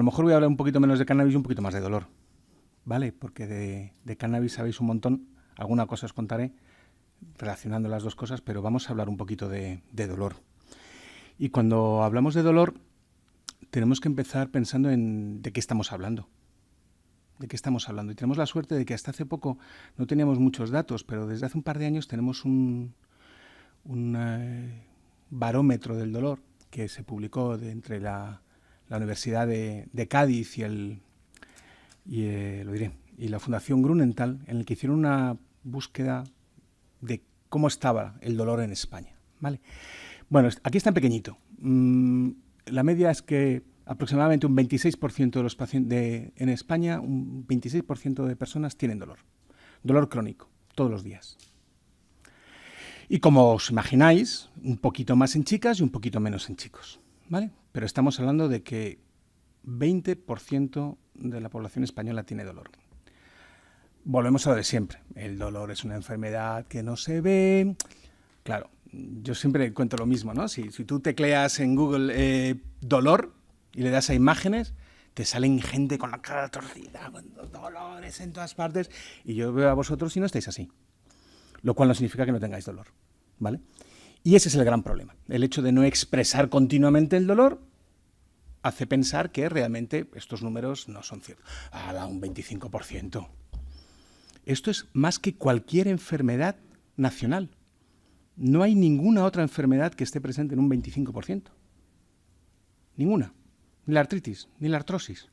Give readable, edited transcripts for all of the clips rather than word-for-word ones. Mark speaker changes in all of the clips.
Speaker 1: lo mejor voy a hablar un poquito menos de cannabis y un poquito más de dolor, ¿vale? Porque de cannabis sabéis un montón, alguna cosa os contaré relacionando las dos cosas, pero vamos a hablar un poquito de dolor. Y cuando hablamos de dolor, tenemos que empezar pensando en de qué estamos hablando. ¿De qué estamos hablando? Y tenemos la suerte de que hasta hace poco no teníamos muchos datos, pero desde hace un par de años tenemos un barómetro del dolor que se publicó entre la Universidad de Cádiz y la Fundación Grunenthal, en el que hicieron una búsqueda de cómo estaba el dolor en España, ¿vale? Bueno, aquí está en pequeñito. La media es que aproximadamente un 26% de los pacientes en España, un 26% de personas tienen dolor crónico, todos los días. Y como os imagináis, un poquito más en chicas y un poquito menos en chicos, ¿vale? Pero estamos hablando de que 20% de la población española tiene dolor. Volvemos a lo de siempre. El dolor es una enfermedad que no se ve. Claro, yo siempre cuento lo mismo, ¿no? Si tú tecleas en Google dolor y le das a imágenes, te salen gente con la cara torcida, con dolores en todas partes, y yo veo a vosotros y no estáis así. Lo cual no significa que no tengáis dolor, ¿vale? Y ese es el gran problema. El hecho de no expresar continuamente el dolor hace pensar que realmente estos números no son ciertos. Un 25%. Esto es más que cualquier enfermedad nacional. No hay ninguna otra enfermedad que esté presente en un 25%. Ninguna. Ni la artritis, ni la artrosis.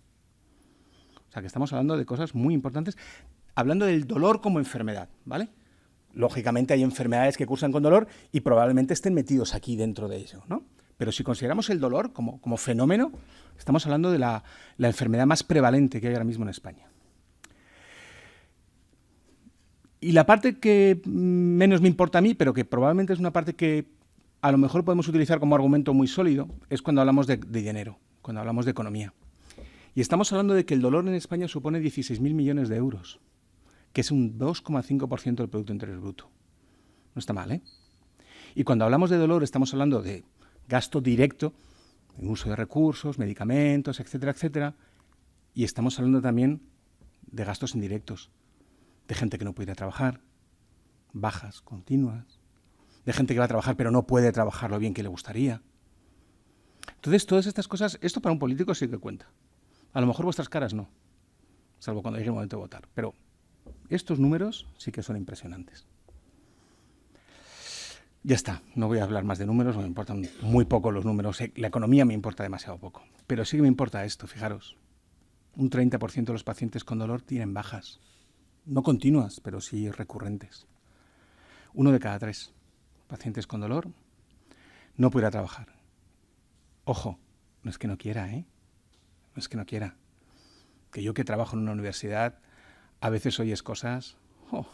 Speaker 1: O sea que estamos hablando de cosas muy importantes, hablando del dolor como enfermedad, ¿vale? Lógicamente hay enfermedades que cursan con dolor y probablemente estén metidos aquí dentro de ello, ¿no? Pero si consideramos el dolor como fenómeno, estamos hablando de la enfermedad más prevalente que hay ahora mismo en España. Y la parte que menos me importa a mí, pero que probablemente es una parte que a lo mejor podemos utilizar como argumento muy sólido, es cuando hablamos de dinero, cuando hablamos de economía. Y estamos hablando de que el dolor en España supone 16.000 millones de euros, que es un 2,5% del Producto Interior Bruto. No está mal, ¿eh? Y cuando hablamos de dolor estamos hablando de gasto directo, en uso de recursos, medicamentos, etcétera, etcétera, y estamos hablando también de gastos indirectos, de gente que no puede ir a trabajar, bajas continuas, de gente que va a trabajar pero no puede trabajar lo bien que le gustaría. Entonces, todas estas cosas, esto para un político sí que cuenta. A lo mejor vuestras caras no, salvo cuando llegue el momento de votar, pero estos números sí que son impresionantes. Ya está, no voy a hablar más de números, me importan muy poco los números. La economía me importa demasiado poco, pero sí que me importa esto, fijaros. Un 30% de los pacientes con dolor tienen bajas. No continuas, pero sí recurrentes. 1 de cada 3 pacientes con dolor no puede ir a trabajar. Ojo, no es que no quiera, ¿eh? No es que no quiera. Que yo que trabajo en una universidad, a veces oyes cosas,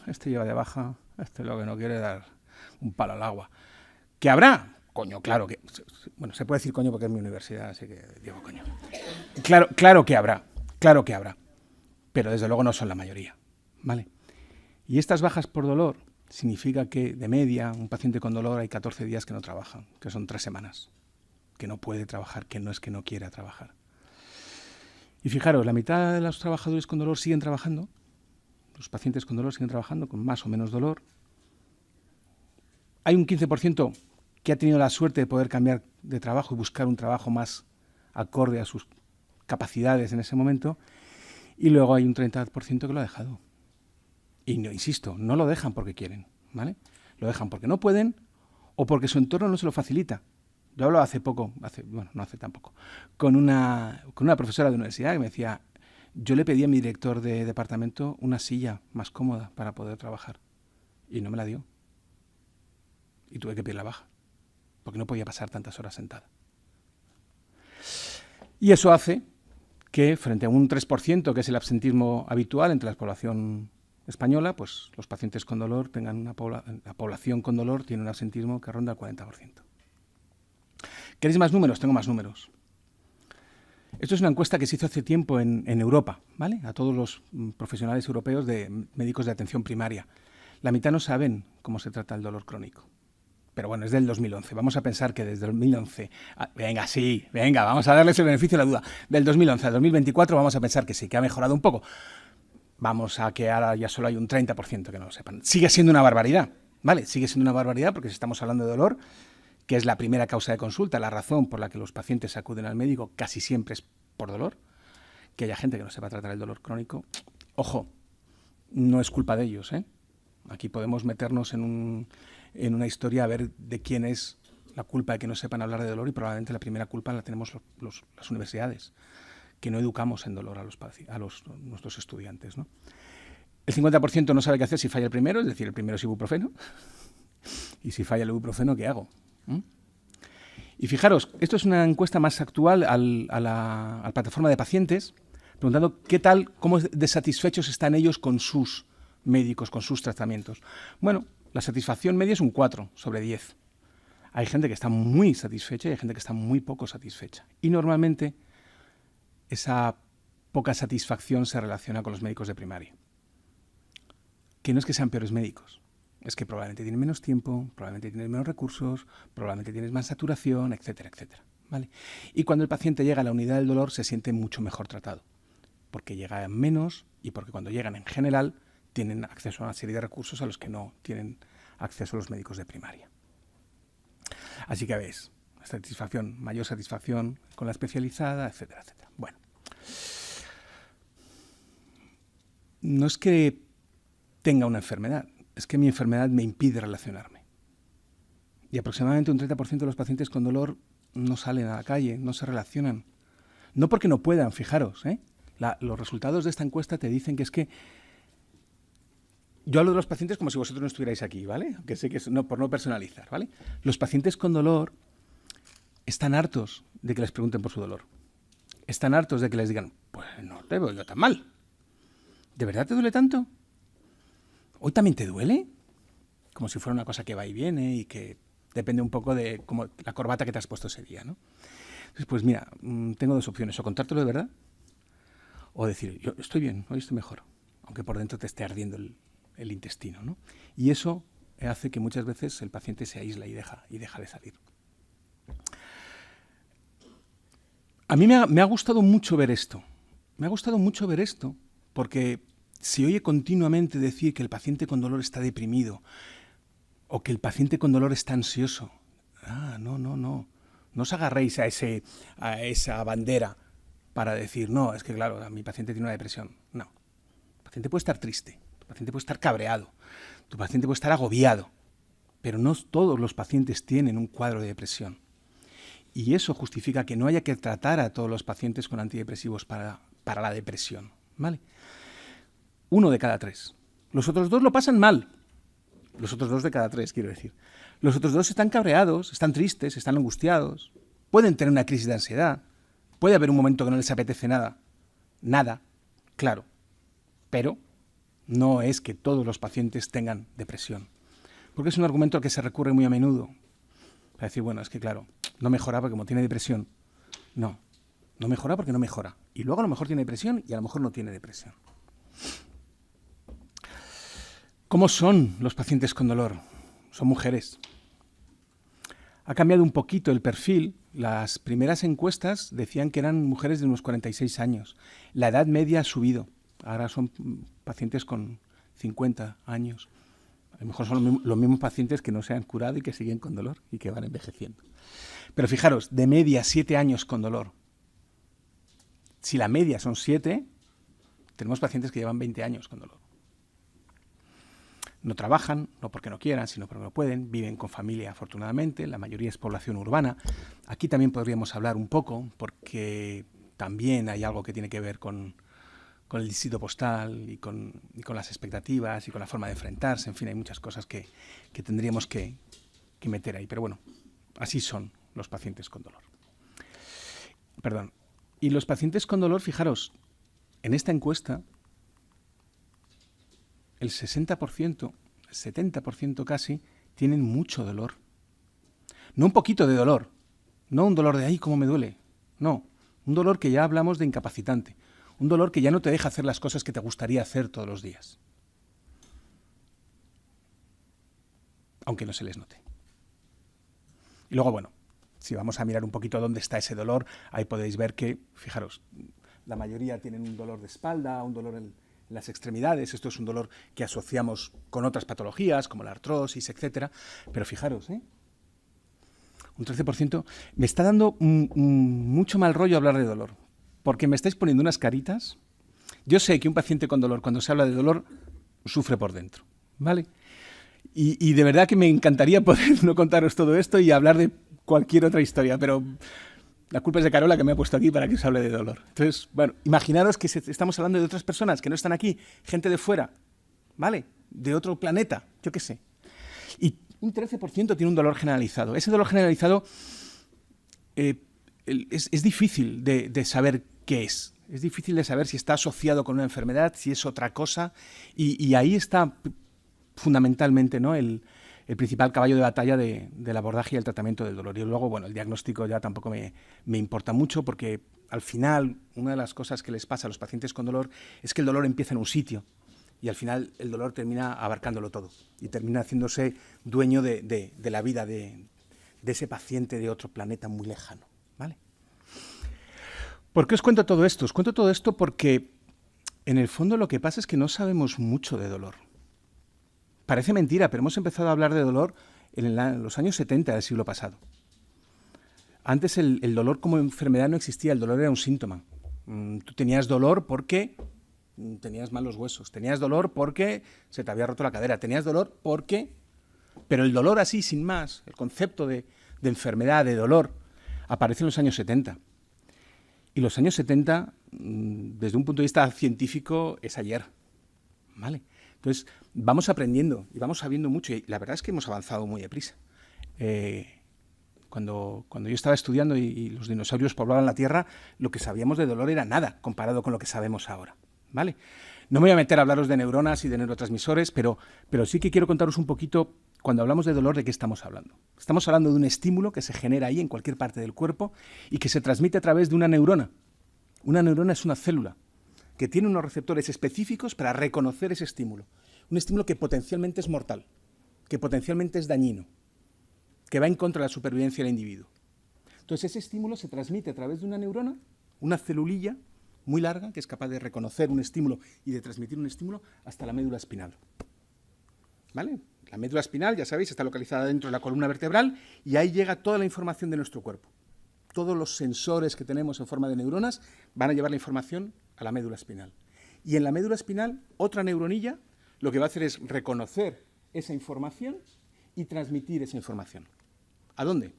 Speaker 1: este lleva de baja, este lo que no quiere dar un palo al agua. ¿Que habrá? Coño, claro que... Bueno, se puede decir coño porque es mi universidad, así que digo coño. Claro que habrá, pero desde luego no son la mayoría, ¿vale? Y estas bajas por dolor significa que de media un paciente con dolor hay 14 días que no trabaja, que son 3 semanas, que no puede trabajar, que no es que no quiera trabajar. Y fijaros, la mitad de los trabajadores con dolor siguen trabajando, los pacientes con dolor siguen trabajando con más o menos dolor. Hay un 15% que ha tenido la suerte de poder cambiar de trabajo y buscar un trabajo más acorde a sus capacidades en ese momento, y luego hay un 30% que lo ha dejado. Y no, insisto, no lo dejan porque quieren, ¿vale? Lo dejan porque no pueden o porque su entorno no se lo facilita. Yo hablaba hace poco, no hace tampoco, con una profesora de universidad que me decía, yo le pedí a mi director de departamento una silla más cómoda para poder trabajar y no me la dio. Y tuve que pedir la baja, porque no podía pasar tantas horas sentada. Y eso hace que frente a un 3%, que es el absentismo habitual entre la población española, pues los pacientes con dolor tengan la población con dolor tiene un absentismo que ronda el 40%. ¿Queréis más números? Tengo más números. Esto es una encuesta que se hizo hace tiempo en Europa, ¿vale? A todos los profesionales europeos de médicos de atención primaria. La mitad no saben cómo se trata el dolor crónico. pero bueno, es del 2011. Vamos a pensar que desde el 2011, venga, sí, venga, vamos a darles el beneficio de la duda. Del 2011 al 2024 vamos a pensar que sí, que ha mejorado un poco. Vamos a que ahora ya solo hay un 30% que no lo sepan. Sigue siendo una barbaridad, ¿vale? Sigue siendo una barbaridad porque si estamos hablando de dolor, que es la primera causa de consulta, la razón por la que los pacientes acuden al médico casi siempre es por dolor. Que haya gente que no sepa tratar el dolor crónico, ojo, no es culpa de ellos, ¿eh? Aquí podemos meternos en una historia a ver de quién es la culpa de que no sepan hablar de dolor y probablemente la primera culpa la tenemos las universidades, que no educamos en dolor a nuestros estudiantes, ¿no? El 50% no sabe qué hacer si falla el primero, es decir, el primero es ibuprofeno, y si falla el ibuprofeno, ¿qué hago? Y fijaros, esto es una encuesta más actual a la plataforma de pacientes, preguntando cómo de satisfechos están ellos con sus médicos, con sus tratamientos. Bueno, la satisfacción media es un 4 sobre 10. Hay gente que está muy satisfecha y hay gente que está muy poco satisfecha. Y normalmente esa poca satisfacción se relaciona con los médicos de primaria. Que no es que sean peores médicos, es que probablemente tienen menos tiempo, probablemente tienen menos recursos, probablemente tienes más saturación, etcétera, etcétera, ¿vale? Y cuando el paciente llega a la unidad del dolor se siente mucho mejor tratado, porque llegan menos y porque cuando llegan en general tienen acceso a una serie de recursos a los que no tienen acceso los médicos de primaria. Así que ves, satisfacción, mayor satisfacción con la especializada, etcétera, etcétera. Bueno, no es que tenga una enfermedad, es que mi enfermedad me impide relacionarme. Y aproximadamente un 30% de los pacientes con dolor no salen a la calle, no se relacionan. No porque no puedan, fijaros, ¿eh? Los resultados de esta encuesta te dicen que es que yo hablo de los pacientes como si vosotros no estuvierais aquí, ¿vale? Aunque sé que es por no personalizar, ¿vale? Los pacientes con dolor están hartos de que les pregunten por su dolor. Están hartos de que les digan, pues no te veo yo tan mal. ¿De verdad te duele tanto? ¿Hoy también te duele? Como si fuera una cosa que va y viene y que depende un poco de como la corbata que te has puesto ese día, ¿no? Entonces, pues mira, tengo dos opciones, o contártelo de verdad o decir, yo estoy bien, hoy estoy mejor, aunque por dentro te esté ardiendo el intestino, ¿no? Y eso hace que muchas veces el paciente se aísla y deja de salir. A mí me ha gustado mucho ver esto. Me ha gustado mucho ver esto porque se oye continuamente decir que el paciente con dolor está deprimido o que el paciente con dolor está ansioso. No. No os agarréis a esa bandera para decir, no, es que claro, mi paciente tiene una depresión. No. El paciente puede estar triste, tu paciente puede estar cabreado, tu paciente puede estar agobiado, pero no todos los pacientes tienen un cuadro de depresión. Y eso justifica que no haya que tratar a todos los pacientes con antidepresivos para la depresión, ¿vale? 1 de cada 3. Los otros 2 lo pasan mal. Los otros 2 de cada 3, quiero decir. Los otros 2 están cabreados, están tristes, están angustiados, pueden tener una crisis de ansiedad, puede haber un momento que no les apetece nada, claro, pero no es que todos los pacientes tengan depresión, porque es un argumento al que se recurre muy a menudo, para decir, bueno, es que claro, no mejora porque como tiene depresión. No mejora porque no mejora, y luego a lo mejor tiene depresión y a lo mejor no tiene depresión. ¿Cómo son los pacientes con dolor? Son mujeres. Ha cambiado un poquito el perfil. Las primeras encuestas decían que eran mujeres de unos 46 años. La edad media ha subido. Ahora son pacientes con 50 años. A lo mejor son los mismos pacientes que no se han curado y que siguen con dolor y que van envejeciendo. Pero fijaros, de media 7 años con dolor. Si la media son 7, tenemos pacientes que llevan 20 años con dolor. No trabajan, no porque no quieran, sino porque no pueden, viven con familia afortunadamente, la mayoría es población urbana. Aquí también podríamos hablar un poco, porque también hay algo que tiene que ver con el distrito postal y con las expectativas y con la forma de enfrentarse. En fin, hay muchas cosas que tendríamos que meter ahí. Pero bueno, así son los pacientes con dolor. Perdón. Y los pacientes con dolor, fijaros, en esta encuesta, el 60%, el 70% casi, tienen mucho dolor. No un poquito de dolor, no un dolor de ¡ay, cómo me duele! No, un dolor que ya hablamos de incapacitante, un dolor que ya no te deja hacer las cosas que te gustaría hacer todos los días. Aunque no se les note. Y luego, bueno, si vamos a mirar un poquito dónde está ese dolor, ahí podéis ver que, fijaros, la mayoría tienen un dolor de espalda, un dolor en las extremidades. Esto es un dolor que asociamos con otras patologías, como la artrosis, etcétera. Pero fijaros, un 13%. Me está dando mucho mal rollo hablar de dolor, porque me estáis poniendo unas caritas. Yo sé que un paciente con dolor, cuando se habla de dolor, sufre por dentro, ¿vale? Y de verdad que me encantaría poder no contaros todo esto y hablar de cualquier otra historia, pero la culpa es de Carola, que me ha puesto aquí para que os hable de dolor. Entonces, bueno, imaginaros que estamos hablando de otras personas que no están aquí, gente de fuera, ¿vale? De otro planeta, yo qué sé. Y un 13% tiene un dolor generalizado. Ese dolor generalizado es difícil de saber qué es. Es difícil de saber si está asociado con una enfermedad, si es otra cosa. Y ahí está fundamentalmente, ¿no?, el principal caballo de batalla del abordaje y el tratamiento del dolor. Y luego, bueno, el diagnóstico ya tampoco me importa mucho, porque al final una de las cosas que les pasa a los pacientes con dolor es que el dolor empieza en un sitio y al final el dolor termina abarcándolo todo y termina haciéndose dueño de la vida de ese paciente de otro planeta muy lejano, ¿vale? ¿Por qué os cuento todo esto? Os cuento todo esto porque en el fondo lo que pasa es que no sabemos mucho de dolor. Parece mentira, pero hemos empezado a hablar de dolor en los años 70 del siglo pasado. Antes el dolor como enfermedad no existía, el dolor era un síntoma. Tú tenías dolor porque tenías malos huesos, tenías dolor porque se te había roto la cadera, tenías dolor porque... Pero el dolor así, sin más, el concepto de enfermedad, de dolor, aparece en los años 70. Y los años 70, desde un punto de vista científico, es ayer, ¿vale? Entonces, vamos aprendiendo y vamos sabiendo mucho, y la verdad es que hemos avanzado muy deprisa. Cuando yo estaba estudiando y los dinosaurios poblaban la Tierra, lo que sabíamos de dolor era nada comparado con lo que sabemos ahora, ¿vale? No me voy a meter a hablaros de neuronas y de neurotransmisores, pero sí que quiero contaros un poquito, cuando hablamos de dolor, de qué estamos hablando. Estamos hablando de un estímulo que se genera ahí en cualquier parte del cuerpo y que se transmite a través de una neurona. Una neurona es una célula que tiene unos receptores específicos para reconocer ese estímulo. Un estímulo que potencialmente es mortal, que potencialmente es dañino, que va en contra de la supervivencia del individuo. Entonces ese estímulo se transmite a través de una neurona, una celulilla muy larga, que es capaz de reconocer un estímulo y de transmitir un estímulo hasta la médula espinal. ¿Vale? La médula espinal, ya sabéis, está localizada dentro de la columna vertebral y ahí llega toda la información de nuestro cuerpo. Todos los sensores que tenemos en forma de neuronas van a llevar la información a la médula espinal. Y en la médula espinal, otra neuronilla lo que va a hacer es reconocer esa información y transmitir esa información. ¿A dónde?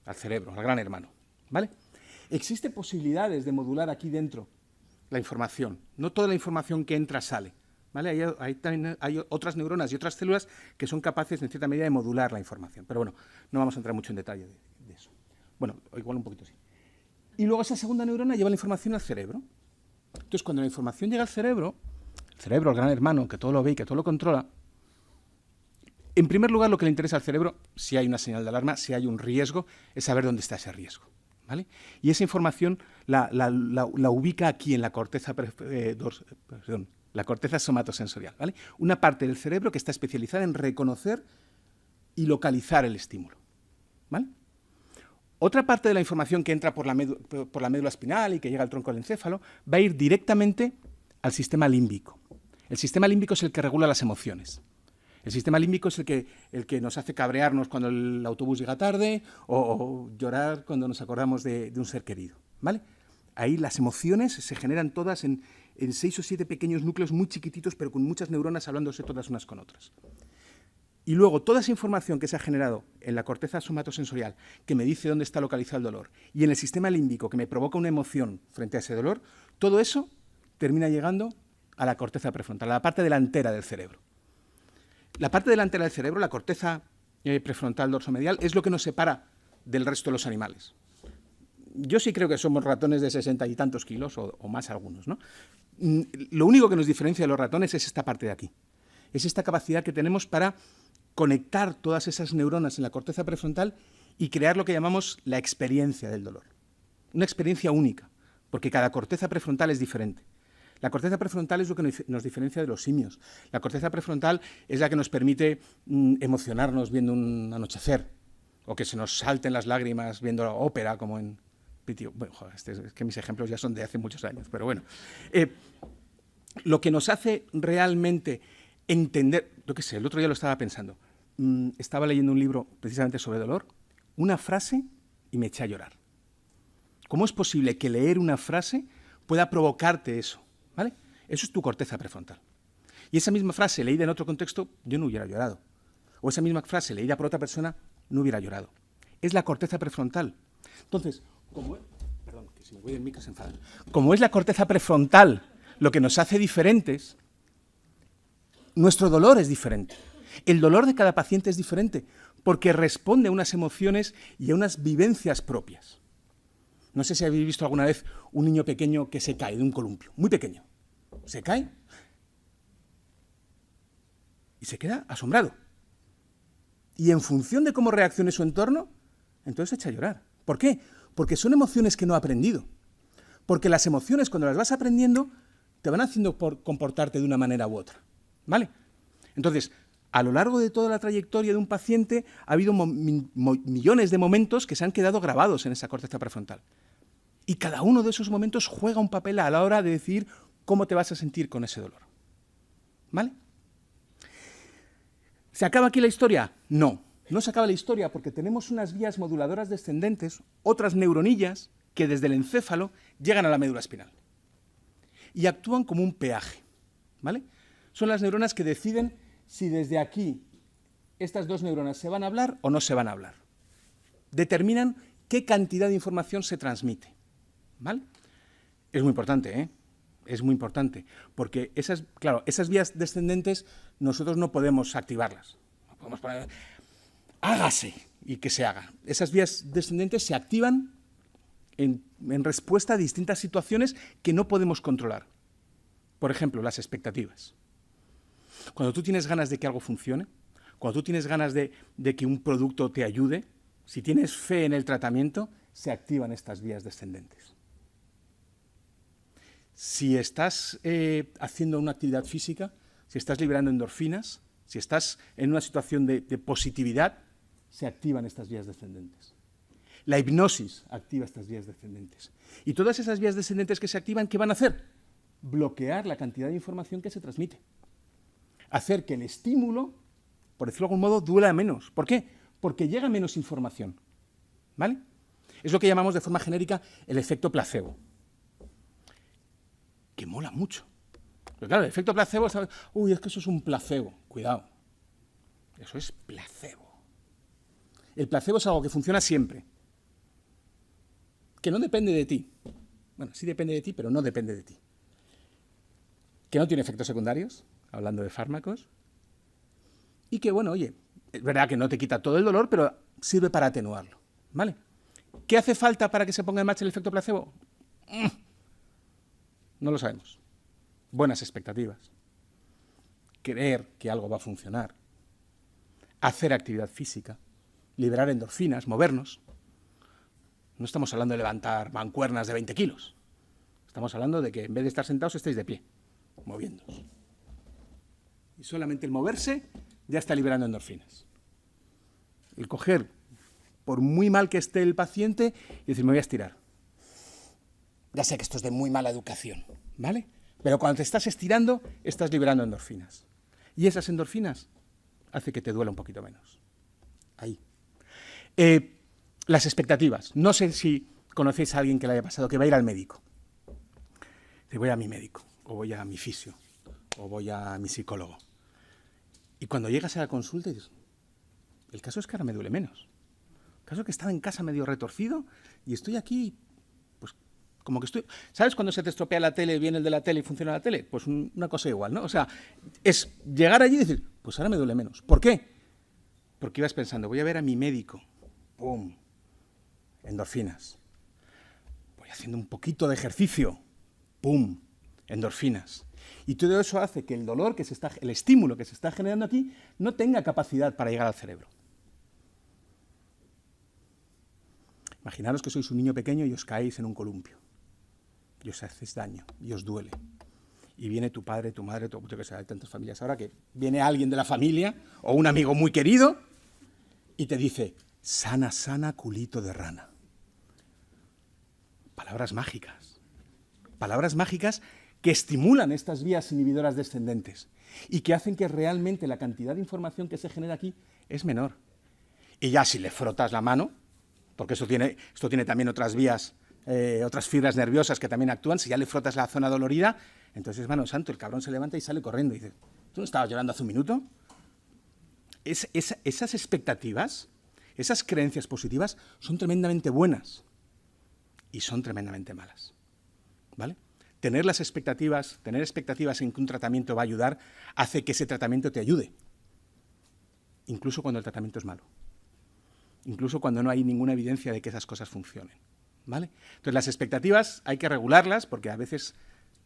Speaker 1: Al cerebro, al gran hermano, ¿vale? Existen posibilidades de modular aquí dentro la información. No toda la información que entra sale, ¿vale? También hay otras neuronas y otras células que son capaces, en cierta medida, de modular la información. Pero bueno, no vamos a entrar mucho en detalle de eso. Bueno, igual un poquito sí. Y luego esa segunda neurona lleva la información al cerebro. Entonces, cuando la información llega al cerebro, el gran hermano, que todo lo ve y que todo lo controla, en primer lugar, lo que le interesa al cerebro, si hay una señal de alarma, si hay un riesgo, es saber dónde está ese riesgo, ¿vale? Y esa información la ubica aquí en la corteza, la corteza somatosensorial, ¿vale? Una parte del cerebro que está especializada en reconocer y localizar el estímulo, ¿vale? Otra parte de la información que entra por la médula espinal y que llega al tronco del encéfalo va a ir directamente al sistema límbico. El sistema límbico es el que regula las emociones. El sistema límbico es el que nos hace cabrearnos cuando el autobús llega tarde o llorar cuando nos acordamos de un ser querido, ¿vale? Ahí las emociones se generan todas en 6 o 7 pequeños núcleos muy chiquititos, pero con muchas neuronas hablándose todas unas con otras. Y luego toda esa información que se ha generado en la corteza somatosensorial, que me dice dónde está localizado el dolor, y en el sistema límbico, que me provoca una emoción frente a ese dolor, todo eso termina llegando a la corteza prefrontal, a la parte delantera del cerebro. La parte delantera del cerebro, la corteza prefrontal dorsomedial, es lo que nos separa del resto de los animales. Yo sí creo que somos ratones de 60 y tantos kilos, o más algunos, ¿no? Lo único que nos diferencia de los ratones es esta parte de aquí. Es esta capacidad que tenemos para conectar todas esas neuronas en la corteza prefrontal y crear lo que llamamos la experiencia del dolor. Una experiencia única, porque cada corteza prefrontal es diferente. La corteza prefrontal es lo que nos diferencia de los simios. La corteza prefrontal es la que nos permite emocionarnos viendo un anochecer, o que se nos salten las lágrimas viendo la ópera, como en Pity. Bueno, joder, es que mis ejemplos ya son de hace muchos años, pero bueno. Lo que nos hace realmente entender, yo qué sé, el otro día lo estaba pensando, estaba leyendo un libro precisamente sobre dolor, una frase y me eché a llorar. ¿Cómo es posible que leer una frase pueda provocarte eso? ¿Vale? Eso es tu corteza prefrontal. Y esa misma frase leída en otro contexto, yo no hubiera llorado. O esa misma frase leída por otra persona, no hubiera llorado. Es la corteza prefrontal. Entonces, perdón, que si me voy del micro se enfadan. Como es la corteza prefrontal lo que nos hace diferentes, nuestro dolor es diferente. El dolor de cada paciente es diferente, porque responde a unas emociones y a unas vivencias propias. No sé si habéis visto alguna vez un niño pequeño que se cae de un columpio, muy pequeño. Se cae y se queda asombrado. Y en función de cómo reaccione su entorno, entonces se echa a llorar. ¿Por qué? Porque son emociones que no ha aprendido. Porque las emociones, cuando las vas aprendiendo, te van haciendo comportarte de una manera u otra. ¿Vale? Entonces, a lo largo de toda la trayectoria de un paciente ha habido millones de momentos que se han quedado grabados en esa corteza prefrontal. Y cada uno de esos momentos juega un papel a la hora de decidir cómo te vas a sentir con ese dolor. ¿Vale? ¿Se acaba aquí la historia? No, no se acaba la historia porque tenemos unas vías moduladoras descendentes, otras neuronillas, que desde el encéfalo llegan a la médula espinal. Y actúan como un peaje. ¿Vale? Son las neuronas que deciden si desde aquí estas dos neuronas se van a hablar o no se van a hablar. Determinan qué cantidad de información se transmite. ¿Vale? Es muy importante, ¿eh? Es muy importante, porque esas vías descendentes nosotros no podemos activarlas. No podemos poner, hágase, y que se haga. Esas vías descendentes se activan en respuesta a distintas situaciones que no podemos controlar. Por ejemplo, las expectativas. Cuando tú tienes ganas de que algo funcione, cuando tú tienes ganas de que un producto te ayude, si tienes fe en el tratamiento, se activan estas vías descendentes. Si estás haciendo una actividad física, si estás liberando endorfinas, si estás en una situación de positividad, se activan estas vías descendentes. La hipnosis activa estas vías descendentes. Y todas esas vías descendentes que se activan, ¿qué van a hacer? Bloquear la cantidad de información que se transmite. Hacer que el estímulo, por decirlo de algún modo, duela menos. ¿Por qué? Porque llega menos información. ¿Vale? Es lo que llamamos de forma genérica el efecto placebo. Que mola mucho. Pero claro, el efecto placebo, ¿sabes? Uy, es que eso es un placebo. Cuidado. Eso es placebo. El placebo es algo que funciona siempre. Que no depende de ti. Bueno, sí depende de ti, pero no depende de ti. Que no tiene efectos secundarios, hablando de fármacos. Y que, bueno, oye, es verdad que no te quita todo el dolor, pero sirve para atenuarlo. ¿Vale? ¿Qué hace falta para que se ponga en marcha el efecto placebo? No lo sabemos. Buenas expectativas. Creer que algo va a funcionar. Hacer actividad física. Liberar endorfinas, movernos. No estamos hablando de levantar mancuernas de 20 kilos. Estamos hablando de que en vez de estar sentados estéis de pie, moviéndoos. Y solamente el moverse ya está liberando endorfinas. El coger, por muy mal que esté el paciente, y decir, me voy a estirar. Ya sé que esto es de muy mala educación, ¿vale? Pero cuando te estás estirando, estás liberando endorfinas. Y esas endorfinas hacen que te duela un poquito menos. Ahí. Las expectativas. No sé si conocéis a alguien que le haya pasado que va a ir al médico. Dice, voy a mi médico, o voy a mi fisio, o voy a mi psicólogo. Y cuando llegas a la consulta dices, el caso es que ahora me duele menos. El caso es que estaba en casa medio retorcido y estoy aquí, pues como que estoy... ¿Sabes cuando se te estropea la tele, viene el de la tele y funciona la tele? Pues una cosa igual, ¿no? O sea, es llegar allí y decir, pues ahora me duele menos. ¿Por qué? Porque ibas pensando, voy a ver a mi médico. ¡Pum! Endorfinas. Voy haciendo un poquito de ejercicio. ¡Pum! Endorfinas. Y todo eso hace que el dolor el estímulo que se está generando aquí no tenga capacidad para llegar al cerebro. Imaginaros que sois un niño pequeño y os caéis en un columpio. Y os haces daño, y os duele. Y viene tu padre, tu madre, yo que sé, hay tantas familias ahora que viene alguien de la familia o un amigo muy querido y te dice, Sana, sana, culito de rana. Palabras mágicas. Palabras mágicas que estimulan estas vías inhibidoras descendentes y que hacen que realmente la cantidad de información que se genera aquí es menor. Y ya si le frotas la mano, porque esto tiene también otras vías, otras fibras nerviosas que también actúan, si ya le frotas la zona dolorida, entonces, mano santo, el cabrón se levanta y sale corriendo y dice, ¿tú no estabas llorando hace un minuto? Esas expectativas, esas creencias positivas son tremendamente buenas y son tremendamente malas, ¿vale? Tener expectativas en que un tratamiento va a ayudar, hace que ese tratamiento te ayude, incluso cuando el tratamiento es malo, incluso cuando no hay ninguna evidencia de que esas cosas funcionen, ¿vale? Entonces, las expectativas hay que regularlas porque a veces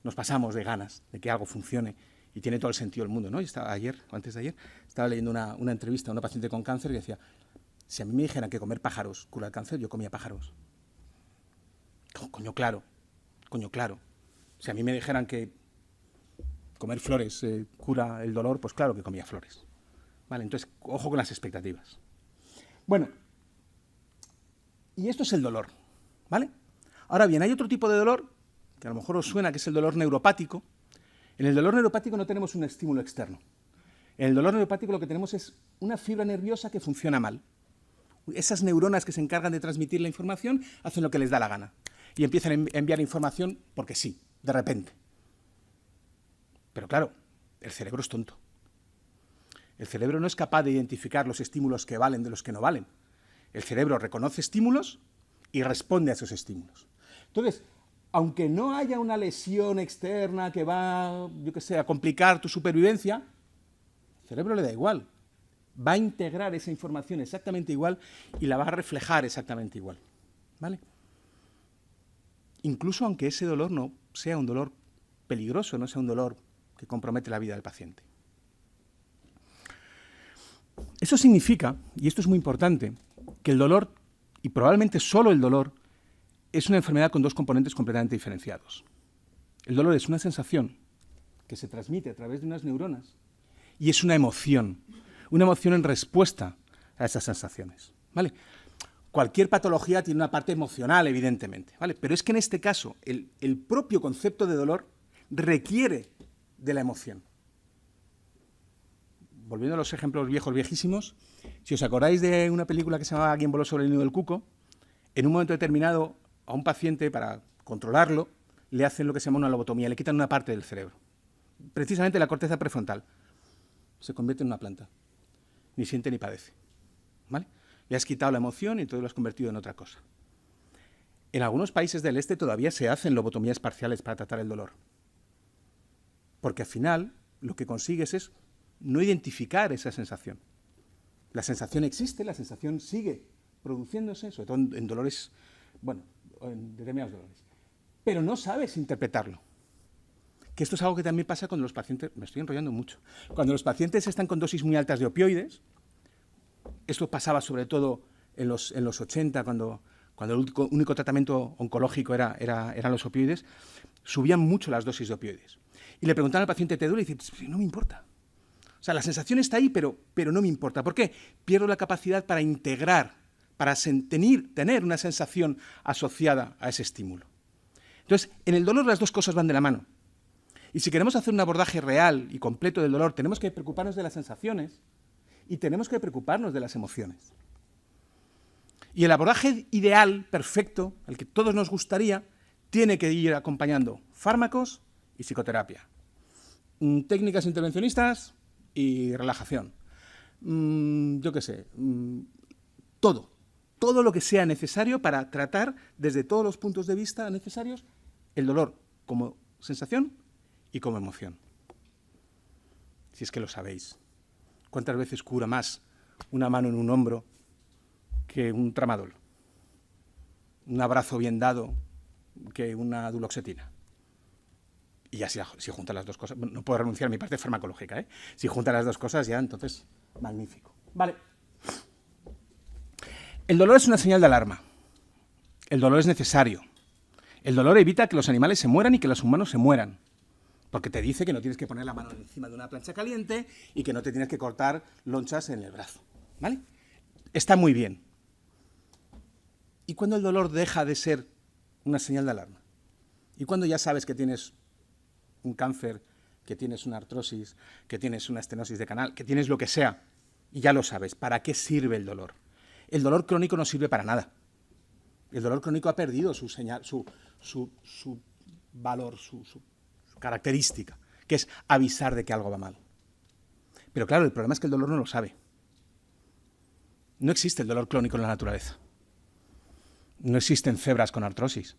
Speaker 1: nos pasamos de ganas de que algo funcione y tiene todo el sentido del mundo, ¿no? Yo estaba ayer, o antes de ayer, estaba leyendo una entrevista a una paciente con cáncer y decía, si a mí me dijeran que comer pájaros cura el cáncer, yo comía pájaros. Coño, claro. Si a mí me dijeran que comer flores cura el dolor, pues claro que comía flores. Vale, entonces, ojo con las expectativas. Bueno, y esto es el dolor, ¿vale? Ahora bien, hay otro tipo de dolor, que a lo mejor os suena, que es el dolor neuropático. En el dolor neuropático no tenemos un estímulo externo. En el dolor neuropático lo que tenemos es una fibra nerviosa que funciona mal. Esas neuronas que se encargan de transmitir la información hacen lo que les da la gana. Y empiezan a enviar información porque sí, de repente. Pero claro, el cerebro es tonto. El cerebro no es capaz de identificar los estímulos que valen de los que no valen. El cerebro reconoce estímulos y responde a esos estímulos. Entonces, aunque no haya una lesión externa que va, yo qué sé, a complicar tu supervivencia, el cerebro le da igual. Va a integrar esa información exactamente igual y la va a reflejar exactamente igual, ¿vale? Incluso aunque ese dolor no sea un dolor peligroso, no sea un dolor que compromete la vida del paciente. Eso significa, y esto es muy importante, que el dolor, y probablemente solo el dolor, es una enfermedad con dos componentes completamente diferenciados. El dolor es una sensación que se transmite a través de unas neuronas y es una emoción en respuesta a esas sensaciones, ¿vale? Cualquier patología tiene una parte emocional, evidentemente, ¿vale? Pero es que en este caso el propio concepto de dolor requiere de la emoción. Volviendo a los ejemplos viejos, viejísimos, si os acordáis de una película que se llamaba ¿Quién voló sobre el nido del cuco? En un momento determinado a un paciente, para controlarlo, le hacen lo que se llama una lobotomía, le quitan una parte del cerebro, precisamente la corteza prefrontal. Se convierte en una planta. Ni siente ni padece, ¿vale? Le has quitado la emoción y entonces lo has convertido en otra cosa. En algunos países del este todavía se hacen lobotomías parciales para tratar el dolor. Porque al final lo que consigues es no identificar esa sensación. La sensación existe, la sensación sigue produciéndose, sobre todo en dolores, bueno, en determinados dolores. Pero no sabes interpretarlo. Que esto es algo que también pasa cuando los pacientes, me estoy enrollando mucho, cuando los pacientes están con dosis muy altas de opioides. Esto pasaba sobre todo en los 80, cuando el único tratamiento oncológico eran los opioides, subían mucho las dosis de opioides. Y le preguntaban al paciente, ¿te duele? Y dice, no me importa. O sea, la sensación está ahí, pero no me importa. ¿Por qué? Pierdo la capacidad para integrar, para tener una sensación asociada a ese estímulo. Entonces, en el dolor las dos cosas van de la mano. Y si queremos hacer un abordaje real y completo del dolor, tenemos que preocuparnos de las sensaciones y tenemos que preocuparnos de las emociones. Y el abordaje ideal, perfecto, al que todos nos gustaría, tiene que ir acompañando fármacos y psicoterapia. Técnicas intervencionistas y relajación. Yo qué sé, todo lo que sea necesario para tratar desde todos los puntos de vista necesarios el dolor como sensación y como emoción. Si es que lo sabéis. ¿Cuántas veces cura más una mano en un hombro que un tramadol? Un abrazo bien dado que una duloxetina. Y ya si juntan las dos cosas, no puedo renunciar a mi parte farmacológica, ¿eh? Si juntan las dos cosas ya, entonces, magnífico. Vale. El dolor es una señal de alarma. El dolor es necesario. El dolor evita que los animales se mueran y que los humanos se mueran. Porque te dice que no tienes que poner la mano encima de una plancha caliente y que no te tienes que cortar lonchas en el brazo, ¿vale? Está muy bien. ¿Y cuándo el dolor deja de ser una señal de alarma? ¿Y cuándo ya sabes que tienes un cáncer, que tienes una artrosis, que tienes una estenosis de canal, que tienes lo que sea? Y ya lo sabes. ¿Para qué sirve el dolor? El dolor crónico no sirve para nada. El dolor crónico ha perdido su señal, su valor, su característica, que es avisar de que algo va mal. Pero claro, el problema es que el dolor no lo sabe. No existe el dolor crónico en la naturaleza. No existen cebras con artrosis,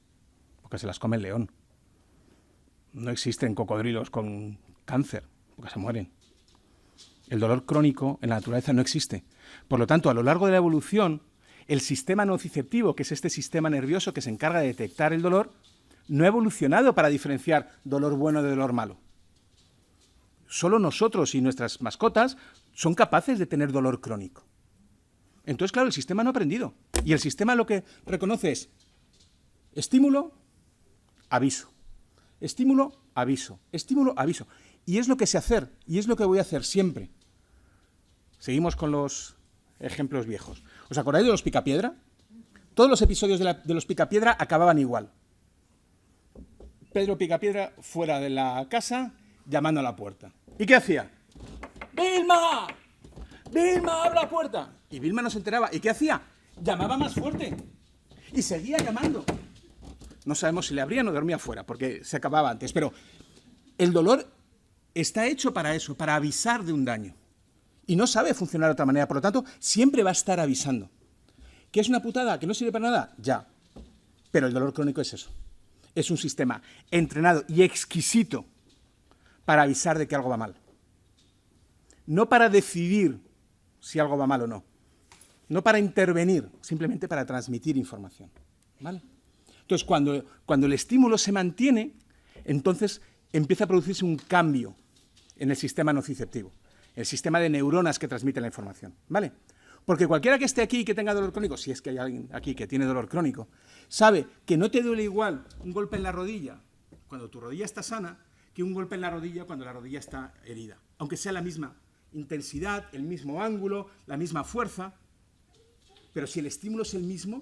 Speaker 1: porque se las come el león. No existen cocodrilos con cáncer, porque se mueren. El dolor crónico en la naturaleza no existe. Por lo tanto, a lo largo de la evolución, el sistema nociceptivo, que es este sistema nervioso que se encarga de detectar el dolor, no ha evolucionado para diferenciar dolor bueno de dolor malo. Solo nosotros y nuestras mascotas son capaces de tener dolor crónico. Entonces, claro, el sistema no ha aprendido. Y el sistema lo que reconoce es estímulo, aviso. Estímulo, aviso. Estímulo, aviso. Y es lo que sé hacer, y es lo que voy a hacer siempre. Seguimos con los ejemplos viejos. ¿Os acordáis de los Picapiedra? Todos los episodios de los Picapiedra acababan igual. Pedro Picapiedra fuera de la casa, llamando a la puerta. ¿Y qué hacía? ¡Vilma! ¡Vilma, abre la puerta! Y Vilma no se enteraba. ¿Y qué hacía? Llamaba más fuerte. Y seguía llamando. No sabemos si le abrían o dormía fuera, porque se acababa antes. Pero el dolor está hecho para eso, para avisar de un daño. Y no sabe funcionar de otra manera. Por lo tanto, siempre va a estar avisando. ¿Qué es una putada? ¿Que no sirve para nada? Ya. Pero el dolor crónico es eso. Es un sistema entrenado y exquisito para avisar de que algo va mal. No para decidir si algo va mal o no. No para intervenir, simplemente para transmitir información. ¿Vale? Entonces, cuando el estímulo se mantiene, entonces empieza a producirse un cambio en el sistema nociceptivo, el sistema de neuronas que transmite la información. ¿Vale? Porque cualquiera que esté aquí y que tenga dolor crónico, si es que hay alguien aquí que tiene dolor crónico, sabe que no te duele igual un golpe en la rodilla cuando tu rodilla está sana que un golpe en la rodilla cuando la rodilla está herida. Aunque sea la misma intensidad, el mismo ángulo, la misma fuerza. Pero si el estímulo es el mismo,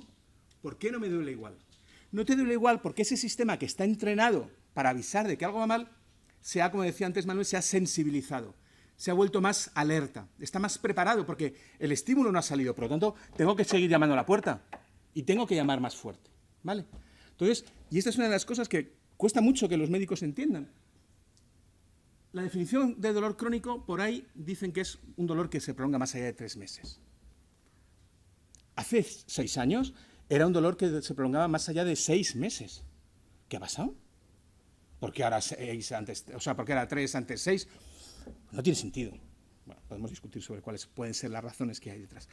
Speaker 1: ¿por qué no me duele igual? No te duele igual porque ese sistema que está entrenado para avisar de que algo va mal, como decía antes Manuel, se ha sensibilizado, se ha vuelto más alerta, está más preparado porque el estímulo no ha salido. Por lo tanto, tengo que seguir llamando a la puerta y tengo que llamar más fuerte. ¿Vale? Entonces, y esta es una de las cosas que cuesta mucho que los médicos entiendan. La definición de dolor crónico, por ahí dicen que es un dolor que se prolonga más allá de 3 meses. Hace 6 años era un dolor que se prolongaba más allá de 6 meses. ¿Qué ha pasado? ¿Por qué ahora 6 antes, por qué era 3 antes 6? No tiene sentido. Bueno, podemos discutir sobre cuáles pueden ser las razones que hay detrás.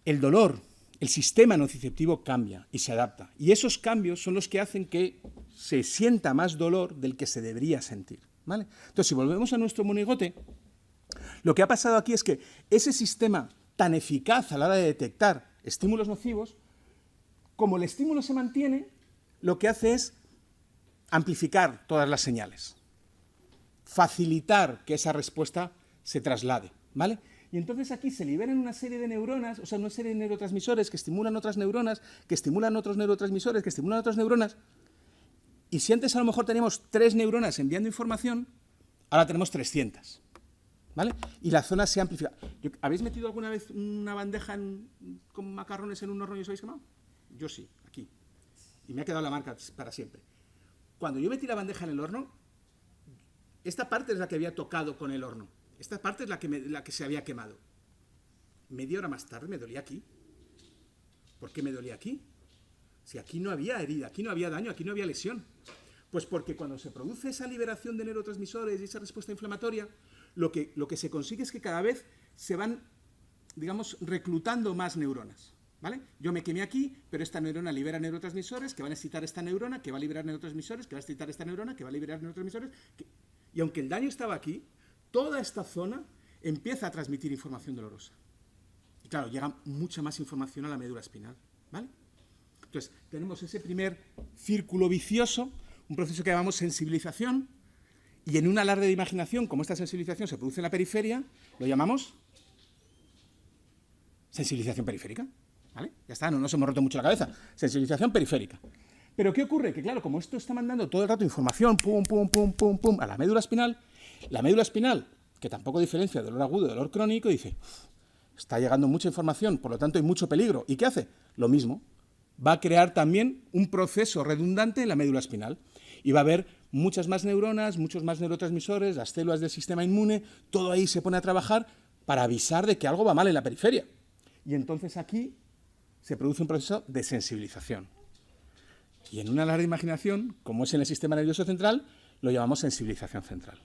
Speaker 1: El dolor, el sistema nociceptivo cambia y se adapta. Y esos cambios son los que hacen que se sienta más dolor del que se debería sentir. ¿Vale? Entonces, si volvemos a nuestro monigote, lo que ha pasado aquí es que ese sistema tan eficaz a la hora de detectar estímulos nocivos, como el estímulo se mantiene, lo que hace es amplificar todas las señales, facilitar que esa respuesta se traslade, ¿vale? Y entonces aquí se liberan una serie de neuronas, o sea, una serie de neurotransmisores que estimulan otras neuronas, que estimulan otros neurotransmisores, que estimulan otras neuronas. Y si antes a lo mejor teníamos 3 neuronas enviando información, ahora tenemos 300. ¿Vale? Y la zona se amplifica. ¿Habéis metido alguna vez una bandeja con macarrones en un horno y os habéis quemado? Yo sí, aquí. Y me ha quedado la marca para siempre. Cuando yo metí la bandeja en el horno, esta parte es la que había tocado con el horno. Esta parte es la que se había quemado. Media hora más tarde me dolía aquí. ¿Por qué me dolía aquí? Si aquí no había herida, aquí no había daño, aquí no había lesión. Pues porque cuando se produce esa liberación de neurotransmisores y esa respuesta inflamatoria, lo que se consigue es que cada vez se van, digamos, reclutando más neuronas. ¿Vale? Yo me quemé aquí, pero esta neurona libera neurotransmisores que van a excitar esta neurona, que va a liberar neurotransmisores, que va a excitar esta neurona, que va a liberar neurotransmisores. Y aunque el daño estaba aquí, toda esta zona empieza a transmitir información dolorosa. Y claro, llega mucha más información a la médula espinal. ¿Vale? Entonces, tenemos ese primer círculo vicioso, un proceso que llamamos sensibilización, y en un alarde de imaginación, como esta sensibilización se produce en la periferia, lo llamamos sensibilización periférica. ¿Vale? Ya está, no nos hemos roto mucho la cabeza. Sensibilización periférica. Pero ¿qué ocurre? Que claro, como esto está mandando todo el rato información, pum, pum, pum, pum, pum, a la médula espinal, que tampoco diferencia dolor agudo de dolor crónico, dice, está llegando mucha información, por lo tanto hay mucho peligro. ¿Y qué hace? Lo mismo. Va a crear también un proceso redundante en la médula espinal. Y va a haber muchas más neuronas, muchos más neurotransmisores, las células del sistema inmune, todo ahí se pone a trabajar para avisar de que algo va mal en la periferia. Y entonces aquí se produce un proceso de sensibilización. Y en una larga imaginación, como es en el sistema nervioso central, lo llamamos sensibilización central.